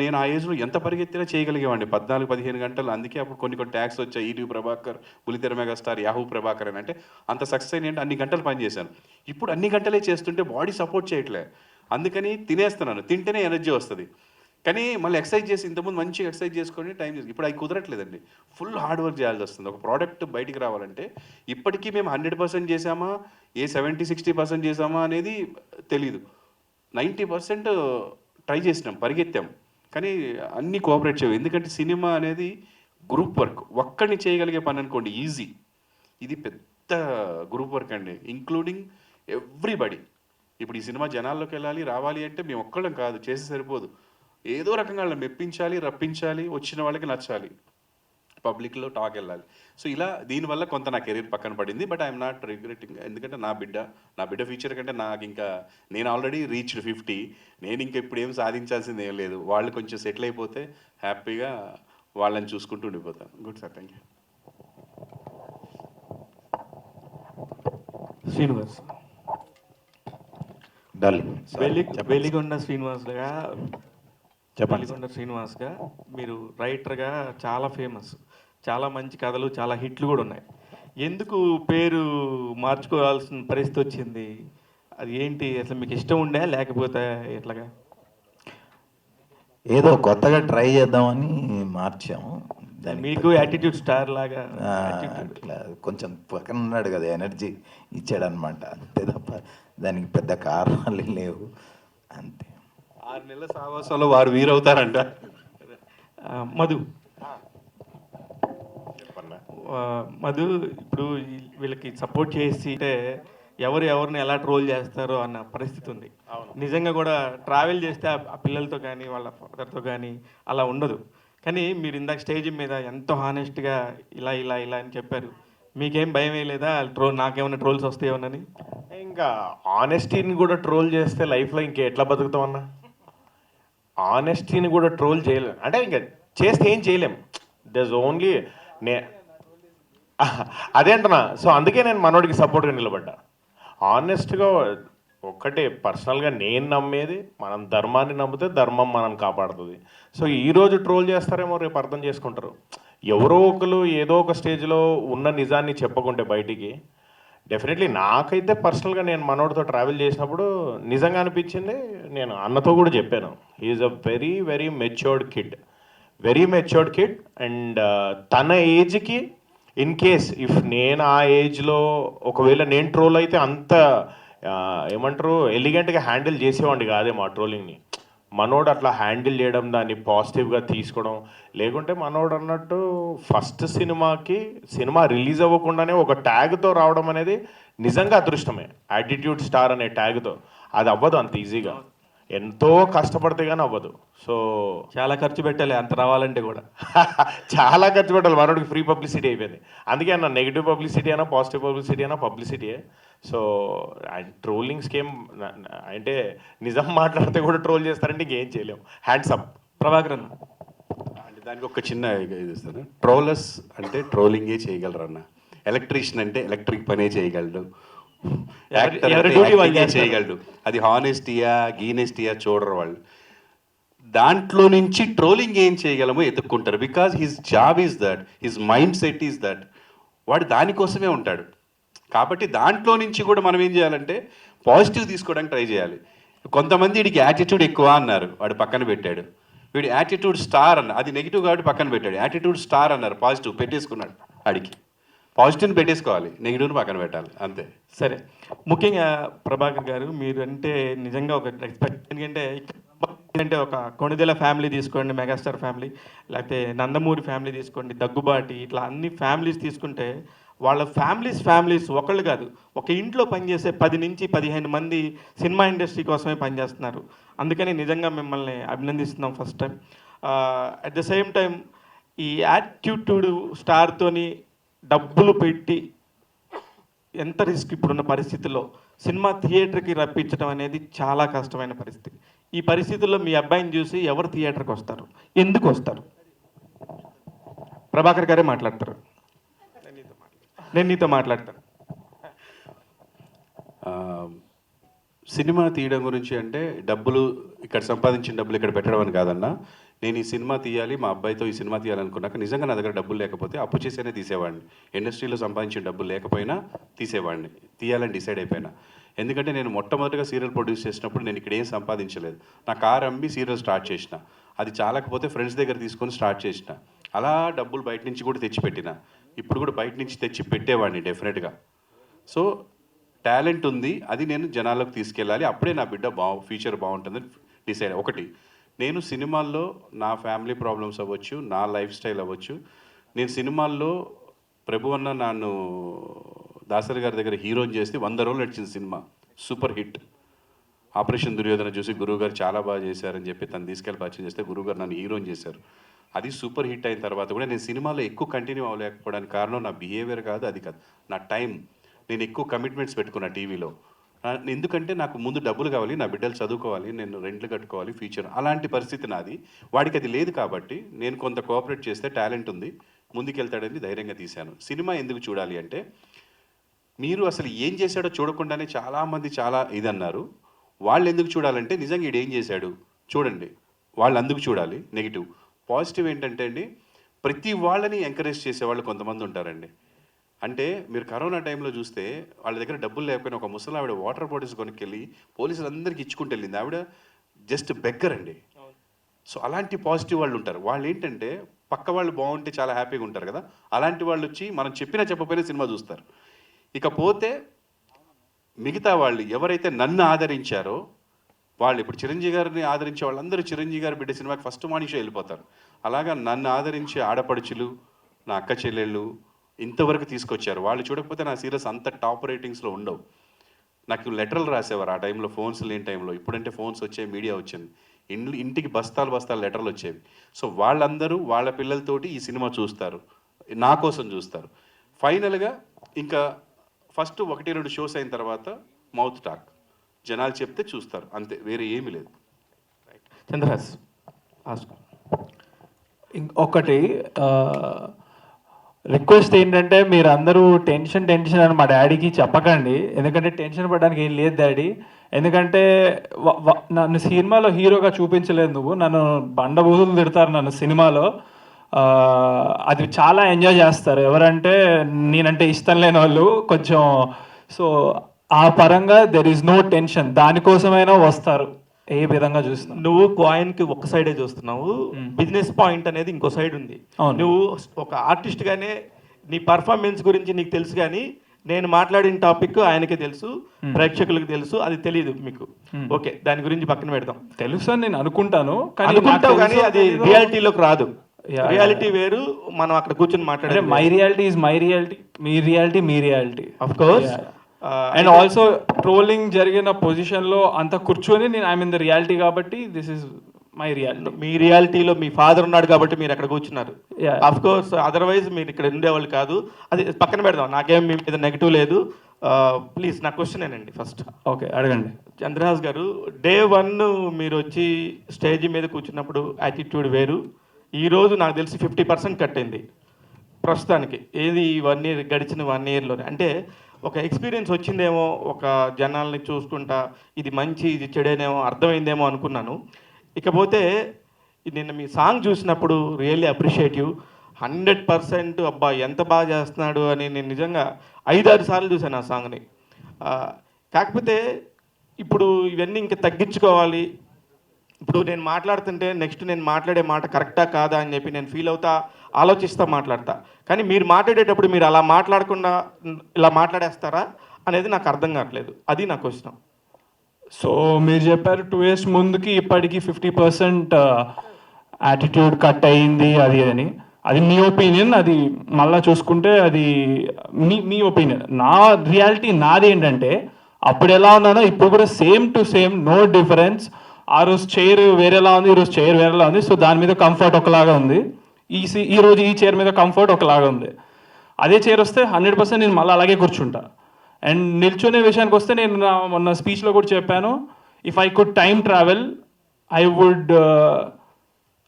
నేను ఆ ఏజ్లో ఎంత పరిగెత్తినా చేయగలిగేవాడిని, 14-15 గంటలు. అందుకే అప్పుడు కొన్ని ట్యాగ్స్ వచ్చాయి, ఈటీవీ ప్రభాకర్, బుల్లితెర మెగాస్టార్, యాహూ ప్రభాకర్ అని. అంటే అంత సక్సెస్ అయిన అంటే అన్ని గంటలు పనిచేశాను. ఇప్పుడు అన్ని గంటలే చేస్తుంటే బాడీ సపోర్ట్ చేయట్లే. అందుకని తినేస్తున్నాను, తింటేనే ఎనర్జీ వస్తుంది. కానీ మళ్ళీ ఎక్సర్సైజ్ చేసి, ఇంతకుముందు మంచిగా ఎక్సర్సైజ్ చేసుకొని టైం చేసి, ఇప్పుడు అవి కుదరట్లేదండి. ఫుల్ హార్డ్ వర్క్ చేయాల్సి వస్తుంది. ఒక ప్రోడక్ట్ బయటికి రావాలంటే ఇప్పటికీ మేము 100% చేసామా, 70-60% చేసామా అనేది తెలీదు. 90% ట్రై చేసినాం, పరిగెత్తాం, కానీ అన్నీ కోఆపరేట్ చేయవు. ఎందుకంటే సినిమా అనేది గ్రూప్ వర్క్. ఒక్కడిని చేయగలిగే పని అనుకోండి ఈజీ. ఇది పెద్ద గ్రూప్ వర్క్ అండి, ఇంక్లూడింగ్ ఎవ్రీబడి. ఇప్పుడు ఈ సినిమా జనాల్లోకి వెళ్ళాలి, రావాలి అంటే మేము ఒక్కళ్ళం కాదు, చేసి సరిపోదు. ఏదో రకంగా వాళ్ళని మెప్పించాలి, రప్పించాలి, వచ్చిన వాళ్ళకి నచ్చాలి, పబ్లిక్లో టాక్ వెళ్ళాలి. సో ఇలా దీనివల్ల కొంత నా కెరీర్ పక్కన పడింది. But I'm not regretting. ఎందుకంటే నా బిడ్డ ఫ్యూచర్ కంటే నాకు ఇంకా, నేను ఆల్రెడీ రీచ్డ్ 50. నేను ఇంకా ఇప్పుడు ఏం సాధించాల్సింది ఏం లేదు. వాళ్ళు కొంచెం సెటిల్ అయిపోతే హ్యాపీగా వాళ్ళని చూసుకుంటూ ఉండిపోతాను. Good sir, thank you. Srinivas. Darling Veligonda శ్రీనివాస్గా చెప్పండి. వెలిగొండ శ్రీనివాస్గా మీరు రైటర్గా చాలా ఫేమస్, చాలా మంచి కథలు, చాలా హిట్లు కూడా ఉన్నాయి. ఎందుకు పేరు మార్చుకోవాల్సిన పరిస్థితి వచ్చింది? అది ఏంటి? అసలు మీకు ఇష్టం ఉండే లేకపోతే ఎట్లాగా? ఏదో కొత్తగా ట్రై చేద్దామని మార్చాము దానికి. మీకు యాటిట్యూడ్ స్టార్ లాగా అట్లా కొంచెం పక్కన ఉన్నాడు కదా, ఎనర్జీ ఇచ్చాడనమాట, అంతే తప్ప దానికి పెద్ద కారణాలు లేవు, అంతే. 6 నెలల సావాసంలో వారు వీరవుతారంట. మధు మధు ఇప్పుడు వీళ్ళకి సపోర్ట్ చేసి అంటే ఎవరిని ఎలా ట్రోల్ చేస్తారో అన్న పరిస్థితి ఉంది. నిజంగా కూడా ట్రావెల్ చేస్తే ఆ పిల్లలతో కానీ వాళ్ళ ఫాదర్తో కానీ అలా ఉండదు. కానీ మీరు ఇందాక స్టేజ్ మీద ఎంతో హానెస్ట్గా ఇలా ఇలా ఇలా అని చెప్పారు. మీకేం భయం వేయలేదా నాకేమైనా ట్రోల్స్ వస్తాయేమోనని? ఇంకా ఆనెస్టీని కూడా ట్రోల్ చేస్తే లైఫ్లో ఇంకా ఎట్లా బతుకుతామన్నా? ఆనెస్టీని కూడా ట్రోల్ చేయలేం అంటే ఇంకా చేస్తే ఏం చేయలేం. దస్ ఓన్లీ అదే అంటున్నా. సో అందుకే నేను మనోడికి సపోర్ట్గా నిలబడ్డా. ఆనెస్ట్గా ఒక్కటే పర్సనల్గా నేను నమ్మేది, మనం ధర్మాన్ని నమ్మితే ధర్మం మనం కాపాడుతుంది. సో ఈరోజు ట్రోల్ చేస్తారేమో, రేపు అర్థం చేసుకుంటారు. ఎవరో ఒకరు ఏదో ఒక స్టేజ్లో ఉన్న నిజాన్ని చెప్పకుంటే బయటికి డెఫినెట్లీ నాకైతే పర్సనల్గా నేను మనోడితో ట్రావెల్ చేసినప్పుడు నిజంగా అనిపించింది. నేను అన్నతో కూడా చెప్పాను, he is a very very matured kid. And తన ఏజ్కి ఇన్ కేస్ ఇఫ్ నేను ఆ ఏజ్లో ఒకవేళ నేను ట్రోల్ అయితే అంత ఏమంటారు ఎలిగెంట్గా హ్యాండిల్ చేసేవాడిని కాదేమో ఆ ట్రోలింగ్ని. మనోడు అట్లా హ్యాండిల్ చేయడం, దాన్ని పాజిటివ్గా తీసుకోవడం. లేకుంటే మనోడు అన్నట్టు ఫస్ట్ సినిమా రిలీజ్ అవ్వకుండానే ఒక ట్యాగ్తో రావడం అనేది నిజంగా అదృష్టమే. యాటిట్యూడ్ స్టార్ అనే ట్యాగ్తో అది అవ్వదు అంత ఈజీగా, ఎంతో కష్టపడితే కానీ అవ్వదు. సో చాలా ఖర్చు పెట్టాలి అంత రావాలంటే కూడా. చాలా ఖర్చు పెట్టాలి. మనోడికి ఫ్రీ పబ్లిసిటీ అయిపోయింది. అందుకే అన్న నెగిటివ్ పబ్లిసిటీ అయినా పాజిటివ్ పబ్లిసిటీ అయినా పబ్లిసిటీయే. సో ట్రోలింగ్స్కి ఏం అంటే నిజం మాట్లాడితే కూడా ట్రోల్ చేస్తారంటే ఇంకేం చేయలేము. Hands up. ప్రభాకర్ అన్న అంటే దానికి ఒక చిన్న ఇది ఇస్తాను. ట్రోలర్స్ అంటే ట్రోలింగే చేయగలరు అన్న. ఎలక్ట్రీషియన్ అంటే ఎలక్ట్రిక్ పనే చేయగలడు. ఎవరి డ్యూటీ వాళ్ళు చేయగలడు. అది హానెస్టీయా గీనెస్టీయా చూడరు వాళ్ళు. దాంట్లో నుంచి ట్రోలింగ్ ఏం చేయగలమో ఎత్తుక్కుంటారు. Because his job is that, his mind set is that. వాడు దానికోసమే ఉంటాడు. కాబట్టి దాంట్లో నుంచి కూడా మనం ఏం చేయాలంటే పాజిటివ్ తీసుకోవడానికి ట్రై చేయాలి. కొంతమంది వీడికి యాటిట్యూడ్ ఎక్కువ అన్నారు, వాడు పక్కన పెట్టాడు. వీడు యాటిట్యూడ్ స్టార్ అన్న, అది నెగిటివ్ కాబట్టి పక్కన పెట్టాడు. యాటిట్యూడ్ స్టార్ అన్నారు, పాజిటివ్ పెట్టేసుకున్నాడు. వాడికి పాజిటివ్ని పెట్టేసుకోవాలి, నెగిటివ్ని పక్కన పెట్టాలి, అంతే. సరే, ముఖ్యంగా ప్రభాకర్ గారు మీరు అంటే నిజంగా ఒక రెస్పెక్ట్. ఎందుకంటే ఒక కొణిదెల ఫ్యామిలీ తీసుకోండి, మెగాస్టార్ ఫ్యామిలీ, లేకపోతే నందమూరి ఫ్యామిలీ తీసుకోండి, దగ్గుబాటి, ఇట్లా అన్ని ఫ్యామిలీస్ తీసుకుంటే వాళ్ళ ఫ్యామిలీస్ ఒకళ్ళు కాదు, ఒక ఇంట్లో పనిచేసే 10 నుంచి 15 మంది సినిమా ఇండస్ట్రీ కోసమే పనిచేస్తున్నారు. అందుకని నిజంగా మిమ్మల్ని అభినందిస్తున్నాం first time. At the same time ఈ యాటిట్యూడ్ స్టార్తోని డబ్బులు పెట్టి ఎంత రిస్క్ ఇప్పుడున్న పరిస్థితుల్లో సినిమా థియేటర్కి రప్పించడం అనేది చాలా కష్టమైన పరిస్థితి. ఈ పరిస్థితుల్లో మీ అబ్బాయిని చూసి ఎవరు థియేటర్కి వస్తారు, ఎందుకు వస్తారు? ప్రభాకర్ గారే మాట్లాడతారు, నేను నీతో మాట్లాడతాను. సినిమా తీయడం గురించి అంటే డబ్బులు ఇక్కడ సంపాదించిన డబ్బులు ఇక్కడ పెట్టడం అని కాదన్నా. నేను ఈ సినిమా తీయాలి, మా అబ్బాయితో ఈ సినిమా తీయాలనుకున్నాక నిజంగా నా దగ్గర డబ్బులు లేకపోతే అప్పు చేసేనే తీసేవాడిని. ఇండస్ట్రీలో సంపాదించిన డబ్బులు లేకపోయినా తీసేవాడిని, తీయాలని డిసైడ్ అయిపోయినా. ఎందుకంటే నేను మొట్టమొదటిగా సీరియల్ ప్రొడ్యూస్ చేసినప్పుడు నేను ఇక్కడ ఏం సంపాదించలేదు. నా కారు అమ్మి సీరియల్ స్టార్ట్ చేసిన, అది చాలకపోతే ఫ్రెండ్స్ దగ్గర తీసుకొని స్టార్ట్ చేసిన. అలా డబ్బులు బయట నుంచి కూడా తెచ్చిపెట్టిన, ఇప్పుడు కూడా బయట నుంచి తెచ్చి పెట్టేవాడిని డెఫినెట్గా. సో టాలెంట్ ఉంది, అది నేను జనాల్లోకి తీసుకెళ్ళాలి, అప్పుడే నా బిడ్డ ఫ్యూచర్ బాగుంటుందని డిసైడ్. ఒకటి, నేను సినిమాల్లో నా ఫ్యామిలీ ప్రాబ్లమ్స్ అవ్వచ్చు, నా లైఫ్ స్టైల్ అవ్వచ్చు, నేను సినిమాల్లో ప్రభు అన్న నన్ను దాసరి గారి దగ్గర హీరోని చేస్తే 100 రోజులు నడిచింది cinema, super hit. Operation Duryodhana చూసి గురువుగారు చాలా బాగా చేశారని చెప్పి తను తీసుకెళ్ళి పరిచయం చేస్తే గురువుగారు నన్ను హీరోని చేశారు. అది సూపర్ హిట్ అయిన తర్వాత కూడా నేను సినిమాలో ఎక్కువ కంటిన్యూ అవ్వలేకపోవడానికి కారణం నా బిహేవియర్ కాదు, అది కాదు, నా టైం. నేను ఎక్కువ కమిట్మెంట్స్ పెట్టుకున్నా టీవీలో. ఎందుకంటే నాకు ముందు డబ్బులు కావాలి, నా బిడ్డలు చదువుకోవాలి, నేను రెంట్లు కట్టుకోవాలి, ఫ్యూచర్. అలాంటి పరిస్థితి నాది. వాడికి అది లేదు కాబట్టి నేను కొంత కోఆపరేట్ చేస్తే టాలెంట్ ఉంది, ముందుకెళ్తాడని ధైర్యంగా తీశాను. సినిమా ఎందుకు చూడాలి అంటే మీరు అసలు ఏం చేశాడో చూడకుండానే చాలామంది చాలా ఇదన్నారు. వాళ్ళు ఎందుకు చూడాలంటే నిజంగా ఈడు ఏం చేశాడు చూడండి, వాళ్ళు అందుకు చూడాలి. నెగిటివ్. పాజిటివ్ ఏంటంటే అండి, ప్రతి వాళ్ళని ఎంకరేజ్ చేసేవాళ్ళు కొంతమంది ఉంటారండి. అంటే మీరు కరోనా టైంలో చూస్తే వాళ్ళ దగ్గర డబ్బులు లేకపోయినా ఒక ముసలి ఆవిడ వాటర్ బాటిల్స్ కొనుక్కెళ్ళి పోలీసులందరికీ ఇచ్చుకుంటూ వెళ్ళింది. ఆవిడ జస్ట్ బెగ్గర్ అండి. సో అలాంటి పాజిటివ్ వాళ్ళు ఉంటారు. వాళ్ళు ఏంటంటే పక్క వాళ్ళు బాగుంటే చాలా హ్యాపీగా ఉంటారు కదా, అలాంటి వాళ్ళు వచ్చి మనం చెప్పినా చెప్పకపోయినా సినిమా చూస్తారు. ఇకపోతే మిగతా వాళ్ళు ఎవరైతే నన్ను ఆదరించారో వాళ్ళు, ఇప్పుడు చిరంజీవి గారిని ఆదరించే వాళ్ళందరూ చిరంజీవి గారి బిడ్డ సినిమాకి ఫస్ట్ మార్నింగ్ షో వెళ్ళిపోతారు. అలాగా నన్ను ఆదరించే ఆడపడుచులు, నా అక్క చెల్లెళ్ళు ఇంతవరకు తీసుకొచ్చారు. వాళ్ళు చూడకపోతే నా సీరియస్ అంత టాప్ రేటింగ్స్లో ఉండవు. నాకు లెటర్లు రాసేవారు ఆ టైంలో, ఫోన్స్ లేని టైంలో. ఇప్పుడంటే ఫోన్స్ వచ్చాయి, మీడియా వచ్చింది. ఇంటికి బస్తాలు బస్తాలు లెటర్లు వచ్చేవి. సో వాళ్ళందరూ వాళ్ళ పిల్లలతోటి ఈ సినిమా చూస్తారు, నా కోసం చూస్తారు. ఫైనల్గా ఇంకా ఫస్ట్ 1-2 షోస్ అయిన తర్వాత మౌత్ టాక్, జనాలు చెప్తే చూస్తారు, అంతే, వేరే ఏమీ లేదు. చంద్రహాస్ ఒకటి రిక్వెస్ట్ ఏంటంటే, మీరు అందరూ టెన్షన్ అని మా డాడీకి చెప్పకండి, ఎందుకంటే టెన్షన్ పడడానికి ఏం లేదు డాడీ. ఎందుకంటే నన్ను సినిమాలో హీరోగా చూపించలేదు నువ్వు, నన్ను బండబూతులు తిడతారు నన్ను సినిమాలో. అది చాలా ఎంజాయ్ చేస్తారు ఎవరంటే నేనంటే ఇష్టం లేని వాళ్ళు కొంచెం. సో ఆ పరంగా దెర్ ఈజ్ నో టెన్షన్, దానికోసమైనా వస్తారు ఏ విధంగా చూస్తున్నావు. నువ్వు కాయిన్కి ఒక సైడే చూస్తున్నావు, బిజినెస్ పాయింట్ అనేది ఇంకో సైడ్ ఉంది. నువ్వు ఒక ఆర్టిస్ట్గానే నీ పర్ఫార్మెన్స్ గురించి నీకు తెలుసు, కానీ నేను మాట్లాడిన టాపిక్ ఆయనకే తెలుసు, ప్రేక్షకులకు తెలుసు, అది తెలియదు మీకు. ఓకే, దాని గురించి పక్కన పెడదాం. తెలుసు అని నేను అనుకుంటాను, కానీ అది రియాలిటీలోకి రాదు. రియాలిటీ వేరు, మనం అక్కడ కూర్చొని మాట్లాడే my reality is my reality, మీ రియాలిటీ మీ reality of course. And also trolling జరిగిన పొజిషన్లో అంత కూర్చొని నేను ఐ మీన్ ద రియాలిటీ, కాబట్టి దిస్ ఇస్ మై రియాలిటీ. మీ రియాలిటీలో మీ ఫాదర్ ఉన్నాడు కాబట్టి మీరు అక్కడ కూర్చున్నారు. ఆఫ్ కోర్స్, అదర్వైజ్ మీరు ఇక్కడ ఉండేవాళ్ళు కాదు. అది పక్కన పెడదాం, నాకేం మీ మీద నెగిటివ్ లేదు. ప్లీజ్ నా క్వశ్చన్ ఏనండి ఫస్ట్. ఓకే, అడగండి. చంద్రహాస్ గారు, డే 1 మీరు వచ్చి స్టేజ్ మీద కూర్చున్నప్పుడు యాటిట్యూడ్ వేరు. ఈరోజు నాకు తెలిసి 50% కట్ అయింది ప్రస్తుతానికి. ఏది 1 year గడిచిన 1 yearలోనే, అంటే ఒక ఎక్స్పీరియన్స్ వచ్చిందేమో, ఒక జనాల్ని చూసుకుంటా ఇది మంచి ఇది చెడేనేమో అర్థమైందేమో అనుకున్నాను. ఇకపోతే నిన్న మీ సాంగ్ చూసినప్పుడు రియల్లీ అప్రిషియేటివ్. 100% అబ్బా ఎంత బాగా చేస్తున్నాడు అని నేను నిజంగా 5-6 సార్లు చూశాను ఆ సాంగ్ని. కాకపోతే ఇప్పుడు ఇవన్నీ ఇంకా తగ్గించుకోవాలి. ఇప్పుడు నేను మాట్లాడుతుంటే నెక్స్ట్ నేను మాట్లాడే మాట కరెక్టా కాదా అని చెప్పి నేను ఫీల్ అవుతా, ఆలోచిస్తా మాట్లాడతా. కానీ మీరు మాట్లాడేటప్పుడు మీరు అలా మాట్లాడకుండా ఇలా మాట్లాడేస్తారా అనేది నాకు అర్థం కావట్లేదు. అది నా క్వశ్చన్. సో మీరు చెప్పారు 2 years ముందుకి ఇప్పటికి 50% యాటిట్యూడ్ కట్ అయ్యింది అది అని. అది మీ ఒపీనియన్, అది మళ్ళీ చూసుకుంటే అది మీ ఒపీనియన్. నా రియాలిటీ నాది ఏంటంటే, అప్పుడు ఎలా ఉన్నానో ఇప్పుడు కూడా same to same, no difference. ఆ రోజు చైర్ వేరేలా ఉంది, ఈరోజు చైర్ వేరేలా ఉంది. సో దాని మీద కంఫర్ట్ ఒకలాగా ఉంది, ఈరోజు ఈ చైర్ మీద కంఫర్ట్ ఒకలాగా ఉంది. అదే చైర్ వస్తే 100% నేను మళ్ళీ అలాగే కూర్చుంటా. అండ్ నిల్చునే విషయానికి వస్తే, నేను మొన్న స్పీచ్లో కూడా చెప్పాను, if I could time travel I would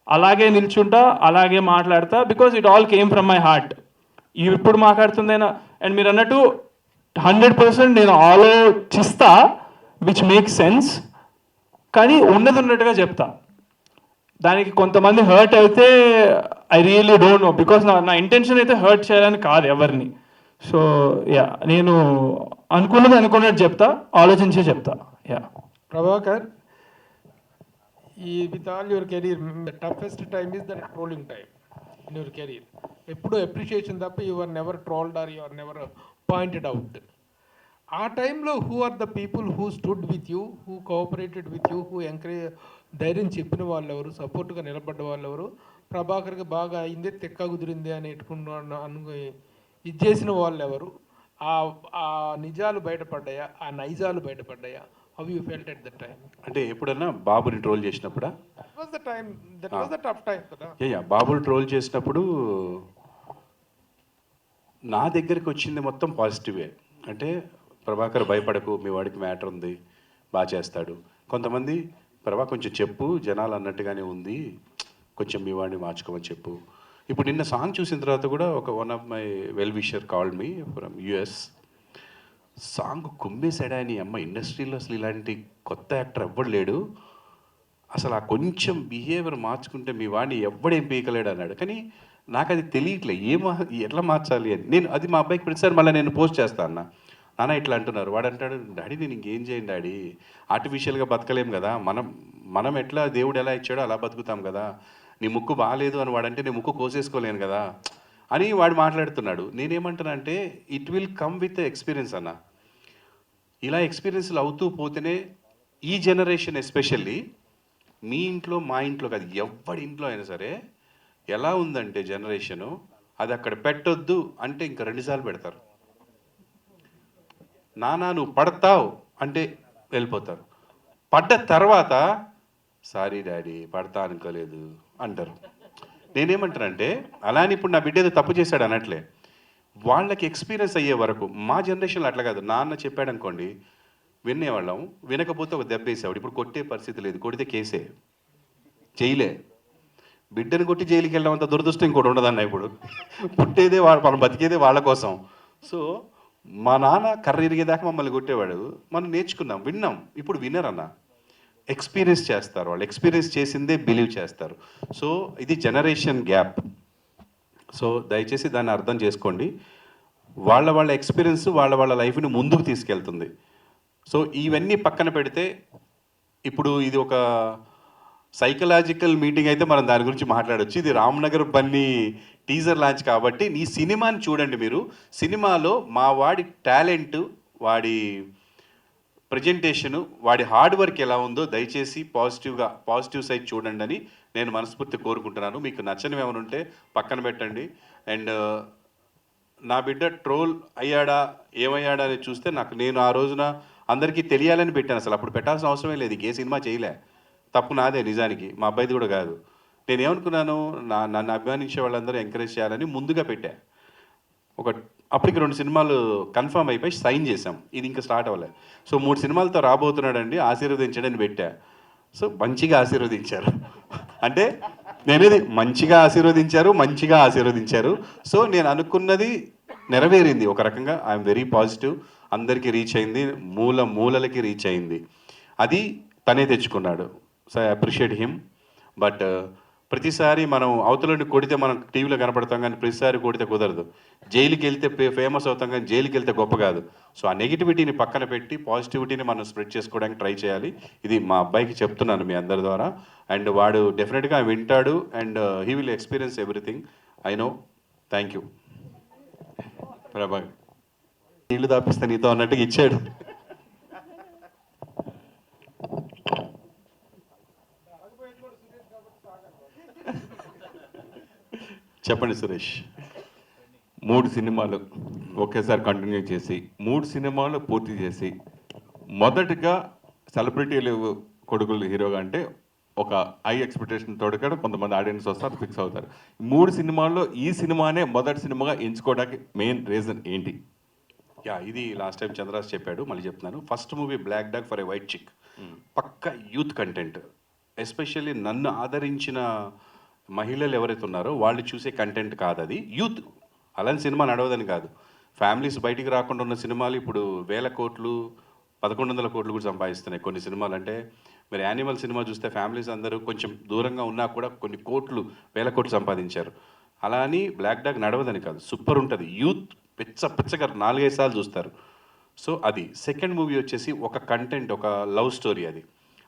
అలాగే నిల్చుంటా, అలాగే మాట్లాడతా, because it all came from my heart. ఇప్పుడు మాట్లాడుతుందైనా, అండ్ మీరు అన్నట్టు 100% నేను ఆలోచిస్తా, విచ్ మేక్ సెన్స్, కానీ ఉన్నది ఉన్నట్టుగా చెప్తా. దానికి కొంతమంది హర్ట్ అయితే I really don't know, because నా ఇంటెన్షన్ అయితే హర్ట్ చేయాలని కాదు ఎవరిని. సో యా, నేను అనుకున్నట్టు చెప్తా, ఆలోచించే చెప్తా. Yeah. Prabhakar, with all your career, toughest time is that trolling time in your career. ఎప్పుడు అప్రిషియేషన్ తప్ప you are never trolled or you are never pointed out. ఆ టైంలో who are the people who stood with you, who cooperated with you, who encourage, ధైర్యం చెప్పిన వాళ్ళు ఎవరు, సపోర్ట్గా నిలబడ్డ వాళ్ళు ఎవరు, ప్రభాకర్కి బాగా అయింది తెక్క కుదిరింది అని ఇది చేసిన వాళ్ళు ఎవరు, ఆ నిజాలు బయటపడ్డాయా, ఆ నైజాలు బయటపడ్డాయా? How you felt at the time? అంటే ఎప్పుడన్నా బాబుని ట్రోల్ చేసినప్పుడా? That was the tough time కదా. బాబుని ట్రోల్ చేసినప్పుడు నా దగ్గరికి వచ్చింది మొత్తం పాజిటివే. అంటే ప్రభాకర్ భయపడకు, మీ వాడికి మ్యాటర్ ఉంది, బాగా చేస్తాడు. కొంతమంది ప్రభా కొంచెం చెప్పు, జనాలు అన్నట్టుగానే ఉంది, కొంచెం మీ వాడిని మార్చుకోమని చెప్పు. ఇప్పుడు నిన్న సాంగ్ చూసిన తర్వాత కూడా one of my well wisher called me from US. Song కుమ్మేశాడా అని అమ్మ ఇండస్ట్రీలో అసలు ఇలాంటి కొత్త యాక్టర్ ఎవ్వడు లేడు, అసలు ఆ కొంచెం బిహేవియర్ మార్చుకుంటే మీ వాడిని ఎవ్వడేం పీకలేడు అన్నాడు. కానీ నాకు అది తెలియట్లే ఎట్లా మార్చాలి అని. నేను అది మా అబ్బాయికి ప్రతిసారి మళ్ళీ నేను పోస్ట్ చేస్తాను అన్న, నాన్న ఇట్లా అంటున్నారు. వాడు అంటాడు, డాడీ నేను ఇంకేం చేయండి డాడీ, ఆర్టిఫిషియల్గా బతకలేం కదా, మనం ఎట్లా దేవుడు ఎలా ఇచ్చాడో అలా బతుకుతాం కదా, నీ ముక్కు బాగాలేదు అని వాడంటే నీ ముక్కు కోసేసుకోలేను కదా అని వాడు మాట్లాడుతున్నాడు. నేనేమంటున్నా అంటే it will come with experience అన్న. ఇలా ఎక్స్పీరియన్స్లు అవుతూ పోతేనే ఈ జనరేషన్ ఎస్పెషల్లీ మీ ఇంట్లో మా ఇంట్లో కాదు ఎవరి ఇంట్లో అయినా సరే ఎలా ఉందంటే జనరేషను, అది అక్కడ పెట్టొద్దు అంటే ఇంకా 2 సార్లు పెడతారు. నానా నువ్వు పడతావు అంటే వెళ్ళిపోతారు. పడ్డ తర్వాత సారీ డాడీ పడతా అనుకోలేదు అంటారు. నేనేమంటానంటే అలా అని ఇప్పుడు నా బిడ్డ ఏదో తప్పు చేశాడు అనట్లే, వాళ్ళకి ఎక్స్పీరియన్స్ అయ్యే వరకు. మా జనరేషన్లో అట్లా కాదు, నాన్న చెప్పాడు అనుకోండి వినేవాళ్ళం, వినకపోతే ఒక దెబ్బ వేసేవాడు. ఇప్పుడు కొట్టే పరిస్థితి లేదు, కొడితే కేసే, జైలే. బిడ్డను కొట్టి జైలుకి వెళ్ళడం అంత దురదృష్టం ఇంకోటి ఉండదన్న. ఇప్పుడు పుట్టేదే మనం బతికేదే వాళ్ళ కోసం. సో మా నాన్న కర్ర ఇరిగేదాకా మమ్మల్ని కొట్టేవాడు, మనం నేర్చుకున్నాం, విన్నాం. ఇప్పుడు వినరన్న, ఎక్స్పీరియన్స్ చేస్తారు. వాళ్ళు ఎక్స్పీరియన్స్ చేసిందే బిలీవ్ చేస్తారు. సో ఇది జనరేషన్ గ్యాప్. సో దయచేసి దాన్ని అర్థం చేసుకోండి. వాళ్ళ ఎక్స్పీరియన్స్ వాళ్ళ లైఫ్ని ముందుకు తీసుకెళ్తుంది. సో ఇవన్నీ పక్కన పెడితే ఇప్పుడు ఇది ఒక సైకలాజికల్ మీటింగ్ అయితే మనం దాని గురించి మాట్లాడొచ్చు. ఇది రామ్నగర్ బన్నీ టీజర్ లాంచ్ కాబట్టి ఈ సినిమాని చూడండి మీరు. సినిమాలో మా వాడి టాలెంట్, వాడి ప్రజెంటేషను, వాడి హార్డ్ వర్క్ ఎలా ఉందో దయచేసి పాజిటివ్ సైడ్ చూడండి అని నేను మనస్ఫూర్తి కోరుకుంటున్నాను. మీకు నచ్చనివి ఏమైనా ఉంటే పక్కన పెట్టండి. అండ్ నా బిడ్డ ట్రోల్ అయ్యాడా ఏమయ్యాడా అని చూస్తే నేను ఆ రోజున అందరికీ తెలియాలని పెట్టాను. అసలు అప్పుడు పెట్టాల్సిన అవసరమే లేదు, ఏ సినిమా చేయలే. తప్పు నాదే నిజానికి, మా అబ్బాయిది కూడా కాదు. నేనేమనుకున్నాను, నన్ను అభిమానించే వాళ్ళందరూ ఎంకరేజ్ చేయాలని ముందుగా పెట్టా. అప్పటికి 2 సినిమాలు కన్ఫర్మ్ అయిపోయి సైన్ చేశాం, ఇది ఇంకా స్టార్ట్ అవ్వలేదు. సో 3 సినిమాలతో రాబోతున్నాడండి, ఆశీర్వదించండి అని పెట్టా. సో మంచిగా ఆశీర్వదించారు. అంటే నేనేది మంచిగా ఆశీర్వదించారు. సో నేను అనుకున్నది నెరవేరింది ఒక రకంగా. I'm very positive. అందరికీ రీచ్ అయింది, మూలలకి రీచ్ అయింది. అది తనే తెచ్చుకున్నాడు. So I appreciate him. But ప్రతిసారి మనం అవతలని కొడితే మనం టీవీలో కనపడతాం, కానీ ప్రతిసారి కొడితే కుదరదు. జైలుకి వెళ్తే ఫేమస్ అవుతాం, కానీ జైలుకి వెళ్తే గొప్ప కాదు. సో ఆ నెగిటివిటీని పక్కన పెట్టి పాజిటివిటీని మనం స్ప్రెడ్ చేసుకోవడానికి ట్రై చేయాలి. ఇది మా అబ్బాయికి చెప్తున్నాను మీ అందరి ద్వారా. అండ్ వాడు డెఫినెట్గా వింటాడు and he will experience everything. I know. Thank you ప్రభా. నీళ్ళు దాపిస్తే నీతో అన్నట్టుగా ఇచ్చాడు. చెప్పండి సురేష్. 3 సినిమాలు ఒకేసారి కంటిన్యూ చేసి 3 సినిమాలు పూర్తి చేసి మొదటిగా సెలబ్రిటీలు కొడుకులు హీరోగా అంటే ఒక హై ఎక్స్పెక్టేషన్ తోడుగా కొంతమంది ఆడియన్స్ వస్తారు, ఫిక్స్ అవుతారు. 3 సినిమాల్లో ఈ సినిమానే మొదటి సినిమాగా ఎంచుకోవడానికి మెయిన్ రీజన్ ఏంటి? ఇది లాస్ట్ టైం చంద్రాస్ చెప్పాడు, మళ్ళీ చెప్తున్నాను. First movie black dog for a white chick, పక్క యూత్ కంటెంట్. ఎస్పెషల్లీ నన్ను ఆదరించిన మహిళలు ఎవరైతే ఉన్నారో వాళ్ళు చూసే కంటెంట్ కాదు అది, యూత్. అలాంటి సినిమా నడవదని కాదు. ఫ్యామిలీస్ బయటికి రాకుండా ఉన్న సినిమాలు ఇప్పుడు 1000 కోట్లు 1100 కోట్లు కూడా సంపాదిస్తున్నాయి కొన్ని సినిమాలు. అంటే మీరు యానిమల్ సినిమా చూస్తే ఫ్యామిలీస్ అందరూ కొంచెం దూరంగా ఉన్నా కూడా కొన్ని కోట్లు 1000 కోట్లు సంపాదించారు. అలా అని బ్లాక్ డాగ్ నడవదని కాదు, సూపర్ ఉంటుంది. యూత్ పిచ్చగా 4-5 సార్లు చూస్తారు. సో అది. సెకండ్ మూవీ వచ్చేసి ఒక కంటెంట్, ఒక లవ్ స్టోరీ.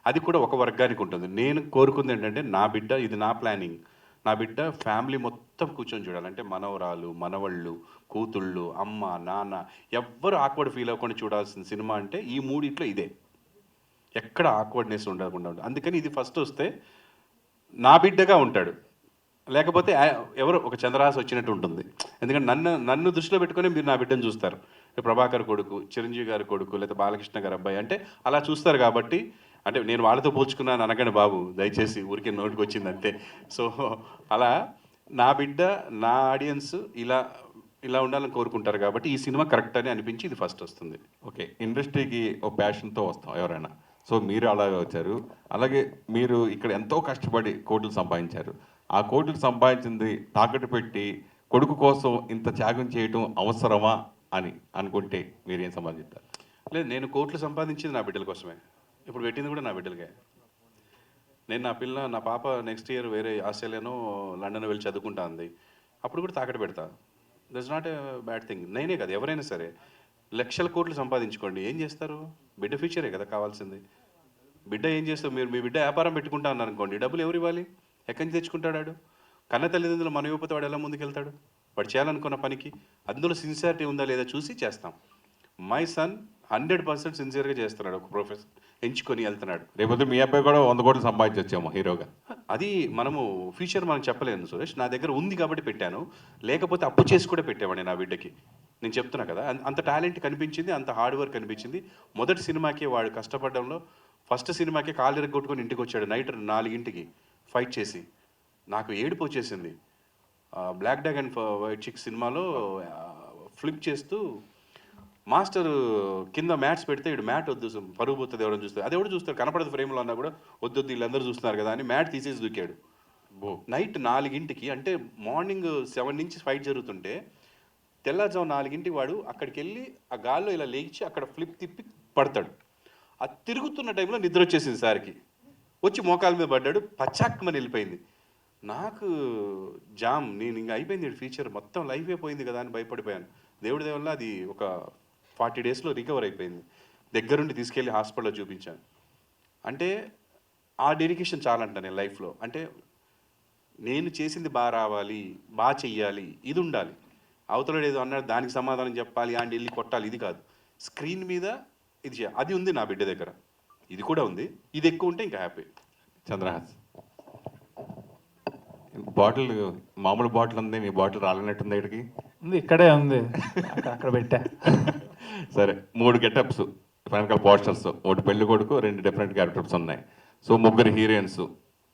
అది కూడా ఒక వర్గానికి ఉంటుంది. నేను కోరుకుంది ఏంటంటే నా బిడ్డ, ఇది నా ప్లానింగ్, నా బిడ్డ ఫ్యామిలీ మొత్తం కూర్చొని చూడాలంటే మనవరాలు, మనవళ్ళు, కూతుళ్ళు, అమ్మ, నాన్న ఎవ్వరు ఆక్వర్డ్ ఫీల్ అవ్వకుండా చూడాల్సిన సినిమా అంటే ఈ 3 ఇదే. ఎక్కడ ఆక్వర్డ్నెస్ ఉండకుండా ఉంటుంది. అందుకని ఇది ఫస్ట్ వస్తే నా బిడ్డగా ఉంటాడు, లేకపోతే ఎవరో ఒక చంద్రహాస్ వచ్చినట్టు ఉంటుంది. ఎందుకంటే నన్ను దృష్టిలో పెట్టుకొని మీరు నా బిడ్డను చూస్తారు. ప్రభాకర్ కొడుకు, చిరంజీవి గారి కొడుకు, లేదా బాలకృష్ణ గారి అబ్బాయి అంటే అలా చూస్తారు. కాబట్టి అంటే నేను వాళ్ళతో పోల్చుకున్నాను అనగానే బాబు, దయచేసి ఊరికే నోటికి వచ్చింది అంతే. సో అలా నా బిడ్డ, నా ఆడియన్స్ ఇలా ఉండాలని కోరుకుంటారు. కాబట్టి ఈ సినిమా కరెక్ట్ అని అనిపించి ఇది ఫస్ట్ వస్తుంది. ఓకే, ఇండస్ట్రీకి ఒక ప్యాషన్తో వస్తాం ఎవరైనా. సో మీరు అలాగే వచ్చారు. అలాగే మీరు ఇక్కడ ఎంతో కష్టపడి కోట్లు సంపాదించారు. ఆ కోట్లు సంపాదించింది తాకట్టు పెట్టి కొడుకు కోసం ఇంత త్యాగం చేయటం అవసరమా అని అనుకుంటే మీరు ఏం సమాధానం చెప్తారు? లేదు, నేను కోట్లు సంపాదించింది నా బిడ్డల కోసమే. ఇప్పుడు పెట్టింది కూడా నా బిడ్డలకే. నేను నా పాప నెక్స్ట్ ఇయర్ వేరే ఆస్ట్రేలియానో లండన్ వెళ్ళి చదువుకుంటా ఉంది. అప్పుడు కూడా తాకట్టు పెడతా. That's not a bad thing. నేనే కదా, ఎవరైనా సరే లక్షల కోట్లు సంపాదించుకోండి, ఏం చేస్తారు? బిడ్డ ఫ్యూచరే కదా కావాల్సింది. బిడ్డ ఏం చేస్తారు? మీరు మీ బిడ్డ వ్యాపారం పెట్టుకుంటా అన్నారు అనుకోండి, డబ్బులు ఎవరు ఇవ్వాలి? ఎక్కడి నుంచి తెచ్చుకుంటాడు? కన్న తల్లిదండ్రులు మన ఇవ్వకపోతే వాడు ఎలా ముందుకెళ్తాడు? వాడు చేయాలనుకున్న పనికి అందులో సిన్సియారిటీ ఉందా లేదా చూసి చేస్తాం. మై సన్ 100% సిన్సియర్గా చేస్తున్నాడు, ఒక ప్రొఫెషన్ ఎంచుకొని వెళ్తున్నాడు. రేపొద్దు మీ అబ్బాయి కూడా 100 కోట్లు సంపాదించొచ్చేమో హీరోగా. అది మనము ఫ్యూచర్ మనం చెప్పలేను సురేష్. నా దగ్గర ఉంది కాబట్టి పెట్టాను, లేకపోతే అప్పు చేసి కూడా పెట్టేవాడిని నా బిడ్డకి. నేను చెప్తున్నా కదా, అంత టాలెంట్ కనిపించింది, అంత హార్డ్ వర్క్ కనిపించింది. మొదటి సినిమాకి వాడు కష్టపడడంలో, ఫస్ట్ సినిమాకి కాళ్ళు ఇరగొట్టుకొని ఇంటికి వచ్చాడు నైట్ 4 ఫైట్ చేసి. నాకు ఏడుపు వచ్చేసింది. బ్లాక్ డాగ్ అండ్ వైట్ చిక్ సినిమాలో ఫ్లిప్ చేస్తూ మాస్టర్ కింద మ్యాట్స్ పెడితే ఇటు మ్యాట్ వద్దు, పరుగు పోతుంది, ఎవరైనా చూస్తారు, అది ఎవరు చూస్తారు, కనపడదు ఫ్రేమ్లో అన్నా కూడా వద్దు వీళ్ళందరూ చూస్తున్నారు కదా అని మ్యాట్ తీసేసి దూకాడు. నైట్ 4 అంటే మార్నింగ్ 7 నుంచి ఫైట్ జరుగుతుంటే తెల్లారుజాము 4 వాడు అక్కడికి వెళ్ళి ఆ గాల్లో ఇలా లేచి అక్కడ ఫ్లిప్ తిప్పి పడతాడు. ఆ తిరుగుతున్న టైంలో నిద్ర వచ్చేసింది సార్కి. వచ్చి మోకాల మీద పడ్డాడు, పచ్చాక్కమని వెళ్ళిపోయింది. నాకు జామ్, నేను ఇంకా అయిపోయింది ఫ్యూచర్ మొత్తం లైఫే పోయింది కదా అని భయపడిపోయాను. దేవుడి వల్ల అది ఒక 40 డేస్లో రికవర్ అయిపోయింది. దగ్గరుండి తీసుకెళ్ళి హాస్పిటల్లో చూపించాను. అంటే ఆ డెడికేషన్ చాలంట నేను లైఫ్లో. అంటే నేను చేసింది బాగా రావాలి, బాగా చెయ్యాలి, ఇది ఉండాలి. అవతలడు ఏదో అన్నాడు దానికి సమాధానం చెప్పాలి, అండ్ వెళ్ళి కొట్టాలి, ఇది కాదు. స్క్రీన్ మీద ఇది చేయాలి, అది ఉంది నా బిడ్డ దగ్గర. ఇది కూడా ఉంది, ఇది ఎక్కువ ఉంటే ఇంకా హ్యాపీ. చంద్రహాస్, బాటిల్ మామూలు బాటిల్ ఉంది, నీ బాటిల్ రాలనట్టుంది ఇక్కడికి. ఉంది, ఇక్కడే ఉంది, అక్కడ పెట్టా. సరే, 3 గెటప్స్ వెనకాల పోస్టర్స్, ఒకటి పెళ్లి కొడుకు, 2 డిఫరెంట్ క్యారెక్టర్స్ ఉన్నాయి. సో 3 హీరోయిన్స్,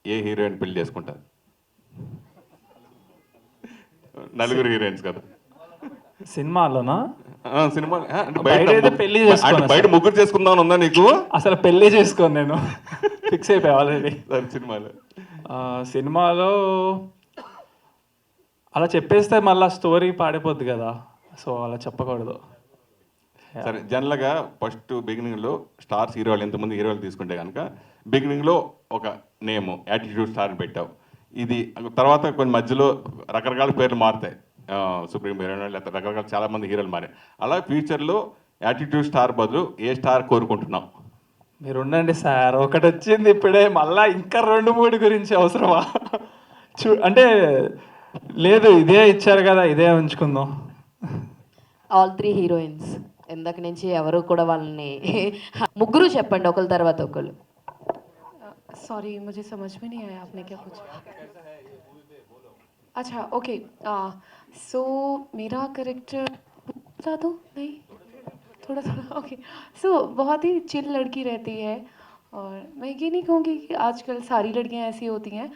ఏ హీరోయిన్ పెళ్లి చేసుకుంటారు? 4 హీరోయిన్స్ కదా సినిమాలోనా? సినిమా బయట అయితే పెళ్లి చేసుకోను, బయట 3 చేసుకుందామని ఉందా నీకు? అసలు పెళ్లి చేసుకోను, నేను ఫిక్స్ అయిపోయా ఆల్రెడీ. సినిమాలో అలా చెప్పేస్తే మళ్ళీ స్టోరీ పాడిపోద్ది కదా, సో అలా చెప్పకూడదు. సరే, జనరల్గా ఫస్ట్ బిగినింగ్లో స్టార్స్ హీరోలు, ఎంతమంది హీరోలు తీసుకుంటే కనుక బిగినింగ్లో ఒక నేమ్ యాటిట్యూడ్ స్టార్ అని పెట్టావు. ఇది తర్వాత కొన్ని మధ్యలో రకరకాల పేర్లు మారుతాయి, సుప్రీం హీరోయిన్ లేకపోతే రకరకాల చాలామంది హీరోలు మారాయి. అలా ఫ్యూచర్లో యాటిట్యూడ్ స్టార్ బదులు ఏ స్టార్ కోరుకుంటున్నాం? మీరు ఉండండి సార్, ఒకటి వచ్చింది ఇప్పుడే, మళ్ళీ ఇంకా 2-3 గురించి అవసరమా? అంటే లేదు, ఇదే ఇచ్చారు కదా, ఇదే ఉంచుకుందాం. ఆల్ 3 హీరోయిన్స్, ఇందాక నుంచి ఎవరు కూడా వాళ్ళని 3 చెప్పండి, ఒకరి తర్వాత ఒకరు. सॉरी मुझे समझ में नहीं आया आपने क्या पूछा. अच्छा ओके, सो मेरा करेक्टर बता दो, नहीं थोड़ा थोड़ा ओके. सो बहुत ही चिल लड़की रहती है, और मैं ये नहीं कहूँगी कि आजकल सारी लड़कियाँ ऐसी होती हैं,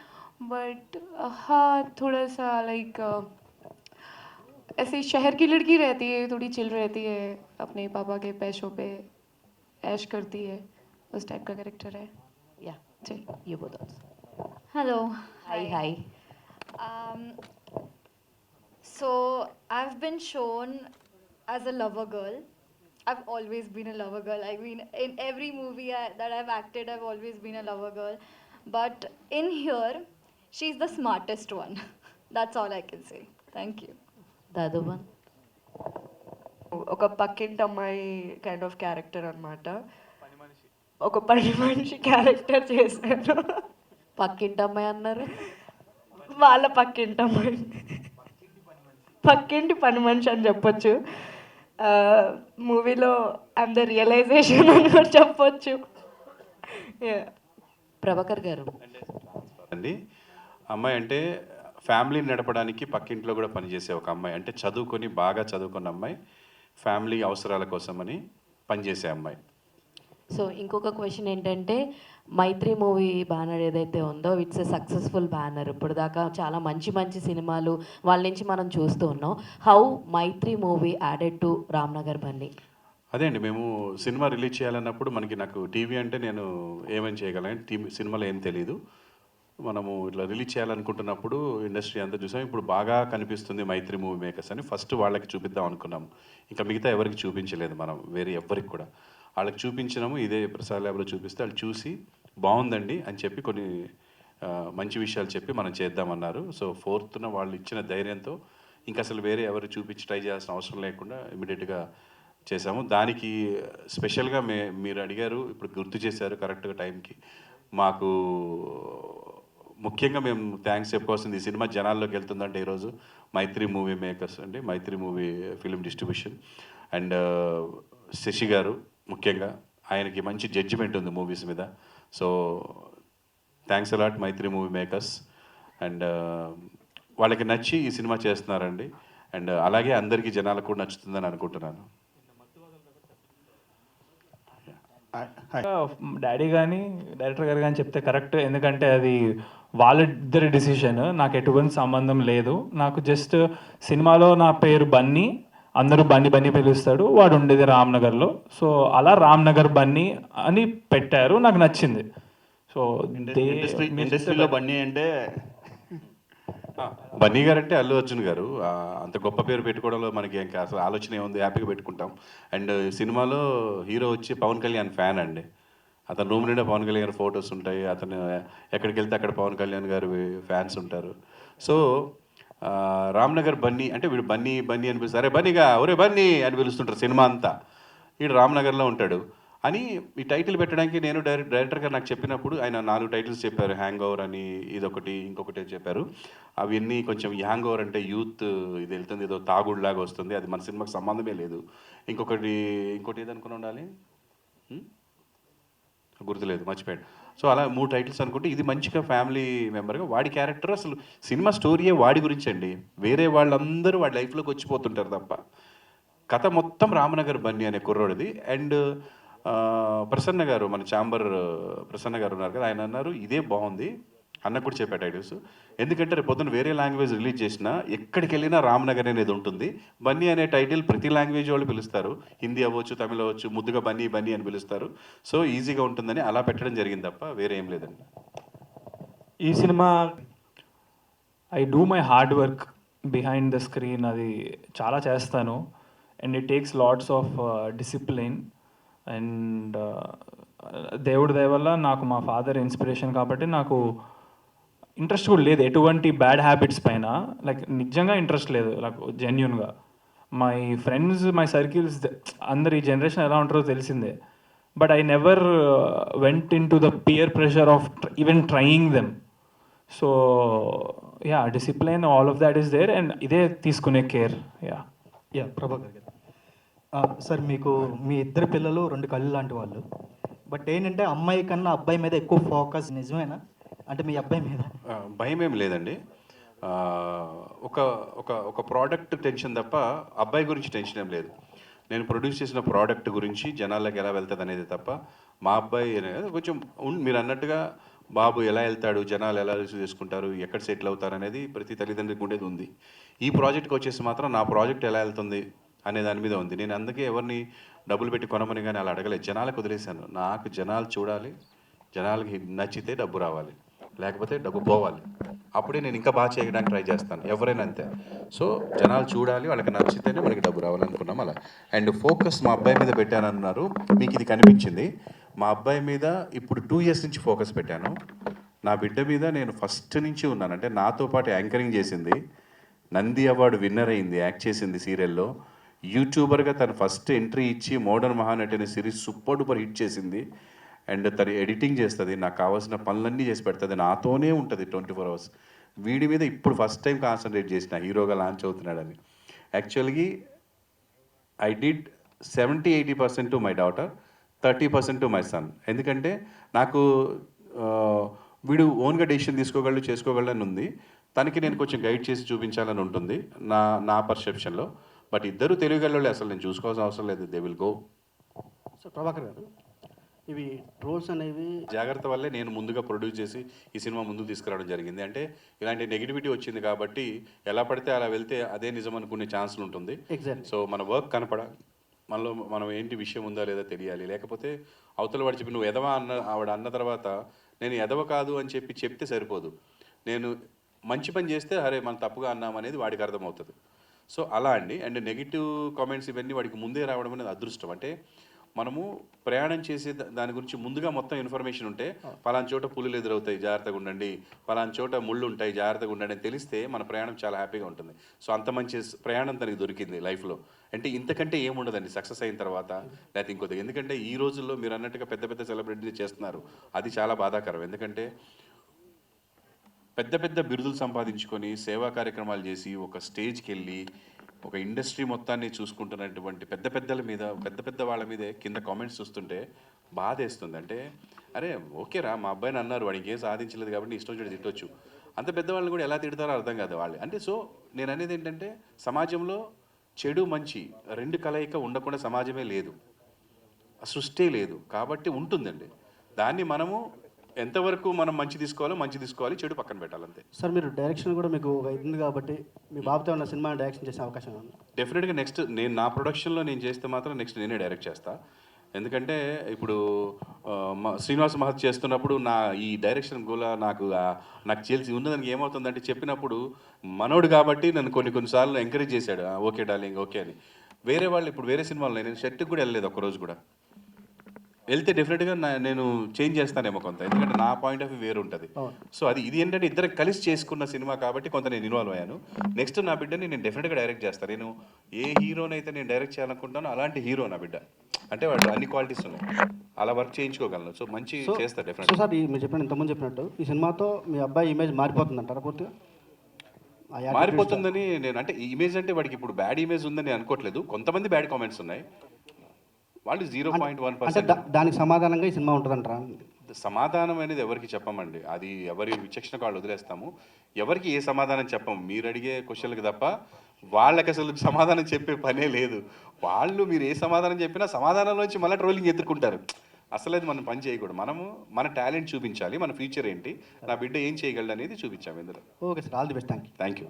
बट हाँ थोड़ा सा लाइक ऐसे शहर की लड़की रहती है, थोड़ी चिल रहती है, अपने पापा के पैसों पे ऐश करती है, उस टाइप का कैरेक्टर है. या you both also. Hello. Hi. So I've been shown as a lover girl. I've always been a lover girl. I mean, in every movie that I've acted, I've always been a lover girl. But in here, she's the smartest one. That's all I can say. Thank you. The other one? ఒక పక్కింటి అమ్మాయి kind of character అనమాట. ఒక పని మనిషి character చేశాను. పక్కింటి అమ్మాయి అన్నారు, వాళ్ళ పక్కింటి అమ్మాయి, పక్కింటి పని మనిషి అని చెప్పొచ్చు. మూవీలో ఐమ్ ద రియలైజేషన్ అని కూడా చెప్పొచ్చు. ప్రభాకర్ గారు అండి, అమ్మాయి అంటే ఫ్యామిలీని నడపడానికి పక్కింట్లో కూడా పనిచేసే ఒక అమ్మాయి, అంటే చదువుకొని బాగా చదువుకున్న అమ్మాయి, ఫ్యామిలీ అవసరాల కోసమని పనిచేసే అమ్మాయి. సో ఇంకొక క్వశ్చన్ ఏంటంటే, మైత్రి మూవీ బ్యానర్ ఏదైతే ఉందో ఇట్స్ ఎ సక్సెస్ఫుల్ బ్యానర్. ఇప్పుడు దాకా చాలా మంచి మంచి సినిమాలు వాళ్ళ నుంచి మనం చూస్తూ ఉన్నాం. How Mythri movie added to Ramnagar Bunny? అదే అండి, మేము సినిమా రిలీజ్ చేయాలన్నప్పుడు నాకు టీవీ అంటే నేను ఏమని చేయగలను, టీవీ సినిమాలో ఏం తెలీదు. మనము ఇట్లా రిలీజ్ చేయాలనుకుంటున్నప్పుడు ఇండస్ట్రీ అంతా చూసాం. ఇప్పుడు బాగా కనిపిస్తుంది మైత్రి మూవీ మేకర్స్ అని ఫస్ట్ వాళ్ళకి చూపిద్దాం అనుకున్నాం. ఇంకా మిగతా ఎవరికి చూపించలేదు మనం, వేరే ఎవ్వరికి కూడా. వాళ్ళకి చూపించినాము, ఇదే ప్రసాద్ ల్యాబ్లో చూపిస్తే వాళ్ళు చూసి బాగుందండి అని చెప్పి కొన్ని మంచి విషయాలు చెప్పి మనం చేద్దామన్నారు. సో 4th వాళ్ళు ఇచ్చిన ధైర్యంతో ఇంకా అసలు వేరే ఎవరు చూపించి ట్రై చేయాల్సిన అవసరం లేకుండా ఇమీడియట్గా చేసాము. దానికి స్పెషల్గా మీరు అడిగారు, ఇప్పుడు గుర్తు చేశారు కరెక్ట్గా టైంకి. మాకు ముఖ్యంగా మేము థ్యాంక్స్ చెప్పుకోవాల్సింది, ఈ సినిమా జనాల్లోకి వెళ్తుందంటే ఈరోజు మైత్రి మూవీ మేకర్స్ అండి, Mythri movie film distribution and Sashi garu ముఖ్యంగా. ఆయనకి మంచి జడ్జిమెంట్ ఉంది మూవీస్ మీద. So thanks a lot Mythri movie makers. And వాళ్ళకి నచ్చి ఈ సినిమా చేస్తున్నారండి. అండ్ అలాగే అందరికీ జనాలకు కూడా నచ్చుతుందని అనుకుంటున్నాను. డాడీ కానీ డైరెక్టర్ గారు కానీ చెప్తే కరెక్ట్, ఎందుకంటే అది వాళ్ళిద్దరి డిసిషన్, నాకు ఎటువంటి సంబంధం లేదు. నాకు జస్ట్ సినిమాలో నా పేరు బన్నీ, అందరూ బన్నీ బన్నీ పిలుస్తాడు, వాడు ఉండేది రామ్నగర్లో. సో అలా రామ్నగర్ బన్నీ అని పెట్టారు, నాకు నచ్చింది. సో ఇండస్ట్రీలో బన్నీ అంటే బన్నీ గారు అంటే అల్లు అర్జున్ గారు. అంత గొప్ప పేరు పెట్టుకోవడంలో మనకి ఇంకా అసలు ఆలోచన ఏముంది, హ్యాపీగా పెట్టుకుంటాం. అండ్ సినిమాలో హీరో వచ్చి పవన్ కళ్యాణ్ ఫ్యాన్ అండి. అతను రూమ్ నిండా పవన్ కళ్యాణ్ గారి ఫొటోస్ ఉంటాయి. అతను ఎక్కడికి వెళ్తే అక్కడ పవన్ కళ్యాణ్ గారు ఫ్యాన్స్ ఉంటారు. సో రామ్నగర్ బన్నీ అంటే వీడు బన్నీ బన్నీ అని పిలుస్తారు, అరే బన్నీగా ఒరే బన్నీ అని పిలుస్తుంటారు సినిమా అంతా. వీడు రామ్నగర్లో ఉంటాడు అని ఈ టైటిల్ పెట్టడానికి నేను డైరెక్టర్ గారు నాకు చెప్పినప్పుడు ఆయన 4 టైటిల్స్ చెప్పారు. హ్యాంగ్ ఓవర్ అని, ఇదొకటి, ఇంకొకటి చెప్పారు. అవన్నీ కొంచెం ఈ హ్యాంగ్ ఓవర్ అంటే యూత్ ఇది వెళ్తుంది, ఏదో తాగుడులాగా వస్తుంది, అది మన సినిమాకి సంబంధమే లేదు. ఇంకోటి ఏదనుకుని ఉండాలి, గుర్తులేదు, మర్చిపోయాడు. సో అలా 3 టైటిల్స్ అనుకుంటే ఇది మంచిగా ఫ్యామిలీ మెంబర్గా వాడి క్యారెక్టర్, అసలు సినిమా స్టోరీయే వాడి గురించి అండి. వేరే వాళ్ళందరూ వాడి లైఫ్లోకి వచ్చిపోతుంటారు తప్ప కథ మొత్తం రామనగర్ బన్నీ అనే కుర్రోడిది. అండ్ ప్రసన్న గారు, మన ఛాంబర్ ప్రసన్న గారు ఉన్నారు కదా, ఆయన అన్నారు ఇదే బాగుంది అన్న కూడా చెప్పా టైటిల్స్. ఎందుకంటే రేపు పొద్దున్న వేరే లాంగ్వేజ్ రిలీజ్ చేసినా ఎక్కడికి వెళ్ళినా రామ్నగర్ అనేది ఉంటుంది. బన్నీ అనే టైటిల్ ప్రతి లాంగ్వేజ్ వాళ్ళు పిలుస్తారు, హిందీ అవ్వచ్చు, తమిళ అవ్వచ్చు, ముద్దుగా బన్నీ బన్నీ అని పిలుస్తారు. సో ఈజీగా ఉంటుందని అలా పెట్టడం జరిగింది తప్ప వేరే ఏం లేదండి. ఈ cinema I do my hard work behind the screen, అది చాలా చేస్తాను. And it takes lots of discipline. And దేవుడి దయ వల్ల నాకు మా ఫాదర్ ఇన్స్పిరేషన్ కాబట్టి నాకు ఇంట్రెస్ట్ కూడా లేదు ఎటువంటి బ్యాడ్ హ్యాబిట్స్ పైన. లైక్ నిజంగా ఇంట్రెస్ట్ లేదు, లైక్ జెన్యున్గా. మై ఫ్రెండ్స్, మై సర్కిల్స్ అందరు ఈ జనరేషన్ ఎలా ఉంటారో తెలిసిందే. But I never went in to the peer pressure of even trying them. So yeah, discipline, all of that is there. And ఇదే తీసుకునే కేర్. యా ప్రభాకర్ గారు, సార్ మీకు మీ ఇద్దరు పిల్లలు 2 కళ్ళు లాంటి వాళ్ళు. బట్ ఏంటంటే అమ్మాయి కన్నా అబ్బాయి మీద ఎక్కువ ఫోకస్, నిజమేనా? అంటే మీ అబ్బాయి మీద భయం ఏం లేదండి. ఒక ఒక ఒక ప్రోడక్ట్ టెన్షన్ తప్ప అబ్బాయి గురించి టెన్షన్ ఏం లేదు. నేను ప్రొడ్యూస్ చేసిన ప్రోడక్ట్ గురించి జనాల్లోకి ఎలా వెళ్తుంది అనేది తప్ప మా అబ్బాయి కొంచెం మీరు అన్నట్టుగా బాబు ఎలా వెళ్తాడు, జనాలు ఎలా రిసీవ్ చేసుకుంటారు, ఎక్కడ సెటిల్ అవుతారు అనేది ప్రతి తల్లిదండ్రికి ఉండేది ఉంది. ఈ ప్రాజెక్ట్కి వచ్చేసి మాత్రం నా ప్రాజెక్ట్ ఎలా వెళ్తుంది అనే దాని మీద ఉంది. నేను అందుకే ఎవరిని డబ్బులు పెట్టి కొనమని కానీ అలా అడగలేదు, జనాలకు వదిలేశాను. నాకు జనాలు చూడాలి, జనాలకి నచ్చితే డబ్బు రావాలి, లేకపోతే డబ్బు పోవాలి. అప్పుడే నేను ఇంకా బాగా చేయడానికి ట్రై చేస్తాను, ఎవరైనా అంతే. సో జనాలు చూడాలి, వాళ్ళకి నచ్చితేనే మనకి డబ్బు రావాలనుకున్నాం అలా. అండ్ ఫోకస్ మా అబ్బాయి మీద పెట్టానన్నారు, మీకు ఇది కనిపించింది. మా అబ్బాయి మీద ఇప్పుడు 2 years నుంచి ఫోకస్ పెట్టాను. నా బిడ్డ మీద నేను ఫస్ట్ నుంచి ఉన్నాను. అంటే నాతో పాటు యాంకరింగ్ చేసింది, నంది అవార్డు విన్నర్ అయింది, యాక్ట్ చేసింది సీరియల్లో, యూట్యూబర్గా తను ఫస్ట్ ఎంట్రీ ఇచ్చి మోడర్న్ మహానటి అనే సిరీస్ సూపర్ డూపర్ హిట్ చేసింది. అండ్ తను ఎడిటింగ్ చేస్తుంది, నాకు కావాల్సిన పనులన్నీ చేసి పెడుతుంది, నాతోనే ఉంటుంది 24 hours. వీడి మీద ఇప్పుడు ఫస్ట్ టైం కాన్సన్ట్రేట్ చేసిన, హీరోగా లాంచ్ అవుతున్నాడని. యాక్చువల్గా I did 70-80% to my daughter, 30% to my son. ఎందుకంటే నాకు వీడు ఓన్గా డెసిషన్ తీసుకోగలడు, చేసుకోగలడని ఉంది. తనకి నేను కొంచెం గైడ్ చేసి చూపించాలని ఉంటుంది నా పర్సెప్షన్లో. బట్ ఇద్దరు తెలియగలవాళ్ళే, అసలు నేను చూసుకోవాల్సిన అవసరం లేదు, they will go. So Prabhakar గారు, ఇవి ట్రోల్స్ అనేవి జాగ్రత్త వల్లే నేను ముందుగా ప్రొడ్యూస్ చేసి ఈ సినిమా ముందుకు తీసుకురావడం జరిగింది. అంటే ఇలాంటి నెగిటివిటీ వచ్చింది కాబట్టి ఎలా పడితే అలా వెళ్తే అదే నిజం అనుకునే ఛాన్సులు ఉంటుంది. సో మన వర్క్ కనపడాలి, మనలో మనం ఏంటి విషయం ఉందా లేదా తెలియాలి. లేకపోతే అవతల వాడు చెప్పి నువ్వు ఎదవా ఆవిడ అన్న తర్వాత నేను ఎదవ కాదు అని చెప్తే సరిపోదు. నేను మంచి పని చేస్తే అరే మనం తప్పుగా అన్నాం అనేది వాడికి అర్థమవుతుంది. సో అలా అండి. అండ్ నెగిటివ్ కామెంట్స్ ఇవన్నీ వాడికి ముందే రావడం అనేది అదృష్టం. అంటే మనము ప్రయాణం చేసే దాని గురించి ముందుగా మొత్తం ఇన్ఫర్మేషన్ ఉంటే పలానా చోట పులులు ఎదురవుతాయి జాగ్రత్తగా ఉండండి, పలానా చోట ముళ్ళు ఉంటాయి జాగ్రత్తగా ఉండండి అని తెలిస్తే మన ప్రయాణం చాలా హ్యాపీగా ఉంటుంది. సో అంత మంచి ప్రయాణం తనకి దొరికింది లైఫ్లో. అంటే ఇంతకంటే ఏముండదండి సక్సెస్ అయిన తర్వాత, లేకపోతే ఇంకొద్ది. ఎందుకంటే ఈ రోజుల్లో మీరు అన్నట్టుగా పెద్ద పెద్ద సెలబ్రిటీలు చేస్తున్నారు, అది చాలా బాధాకరం. ఎందుకంటే పెద్ద పెద్ద బిరుదులు సంపాదించుకొని సేవా కార్యక్రమాలు చేసి ఒక స్టేజ్కి వెళ్ళి ఒక ఇండస్ట్రీ మొత్తాన్ని చూసుకుంటున్నటువంటి పెద్ద పెద్దల మీద, పెద్ద పెద్ద వాళ్ళ మీదే కింద కామెంట్స్ చూస్తుంటే బాధేస్తుంది. అంటే అరే ఓకేరా మా అబ్బాయిని అన్నారు, వాడికి ఏం సాధించలేదు కాబట్టి ఇష్టం వచ్చి తిట్టొచ్చు, అంత పెద్దవాళ్ళని కూడా ఎలా తిడతారో అర్థం కాదు వాళ్ళు. అంటే సో నేను అనేది ఏంటంటే సమాజంలో చెడు మంచి రెండు కలయిక ఉండకుండా సమాజమే లేదు, సృష్టి లేదు. కాబట్టి ఉంటుందండి, దాన్ని మనము ఎంతవరకు మనం మంచి తీసుకోవాలి, చెడు పక్కన పెట్టాలంతే. సార్ మీరు డైరెక్షన్ కూడా మీకు ఉంది కాబట్టి మీ బాబుతో ఉన్న సినిమా డైరెక్షన్ చేసే అవకాశం ఉంది? డెఫినెట్గా నెక్స్ట్ నేను నా ప్రొడక్షన్లో నేను చేస్తే మాత్రం నెక్స్ట్ నేనే డైరెక్ట్ చేస్తా. ఎందుకంటే ఇప్పుడు శ్రీనివాస్ మహత్ చేస్తున్నప్పుడు నా ఈ డైరెక్షన్ కూడా నాకు చేసి ఉన్నదానికి ఏమవుతుందంటే చెప్పినప్పుడు మనోడు కాబట్టి నన్ను కొన్నిసార్లు ఎంకరేజ్ చేశాడు, ఓకే డార్లింగ్ ఓకే అని. వేరే వాళ్ళు ఇప్పుడు వేరే సినిమాలు నేను షర్ట్కి కూడా వెళ్ళలేదు ఒక్కరోజు కూడా. వెళ్తే డెఫినెట్గా నేను చేంజ్ చేస్తానేమో కొంత, ఎందుకంటే నా పాయింట్ ఆఫ్ వ్యూ వేరు ఉంటుంది. సో ఇది ఏంటంటే ఇద్దరు కలిసి చేసుకున్న సినిమా కాబట్టి కొంత నేను ఇన్వాల్వ్ అయ్యాను. నెక్స్ట్ నా బిడ్డని నేను డెఫినెట్గా డైరెక్ట్ చేస్తాను. నేను ఏ హీరోనైతే నేను డైరెక్ట్ చేయాలనుకుంటానో అలాంటి హీరో నా బిడ్డ. అంటే వాడు అన్ని క్వాలిటీస్ ఉన్నాయి, అలా వర్క్ చేయించుకోగలను. సో మంచి చేస్తారు డెఫినెట్గా. సో సార్ మీరు చెప్పిన ఇంతకుముందు చెప్పినట్టు ఈ సినిమాతో మీ అబ్బాయి ఇమేజ్ మారిపోతుంది అంటారా పూర్తిగా? మారిపోతుందని నేను అంటే ఇమేజ్ అంటే వాడికి ఇప్పుడు బ్యాడ్ ఇమేజ్ ఉందని నేను అనుకోవట్లేదు. కొంతమంది బ్యాడ్ కామెంట్స్ ఉన్నాయి, వాళ్ళు 0.1%. దానికి సమాధానంగా ఈ సినిమా ఉంటుందంటారా? సమాధానం అనేది ఎవరికి చెప్పమండి, అది ఎవరి విచక్షణ వాళ్ళు వదిలేస్తాము. ఎవరికి ఏ సమాధానం చెప్పము, మీరు అడిగే క్వశ్చన్లకు తప్ప వాళ్ళకి అసలు సమాధానం చెప్పే పనే లేదు. వాళ్ళు మీరు ఏ సమాధానం చెప్పినా సమాధానంలోంచి మళ్ళీ ట్రోలింగ్ ఎత్తుకుంటారు. అసలు అది మనం పని చేయకూడదు. మనము మన టాలెంట్ చూపించాలి, మన ఫ్యూచర్ ఏంటి, నా బిడ్డ ఏం చేయగలడు అనేది చూపించాము ఇందులో. Okay sir, all the best. Thank you.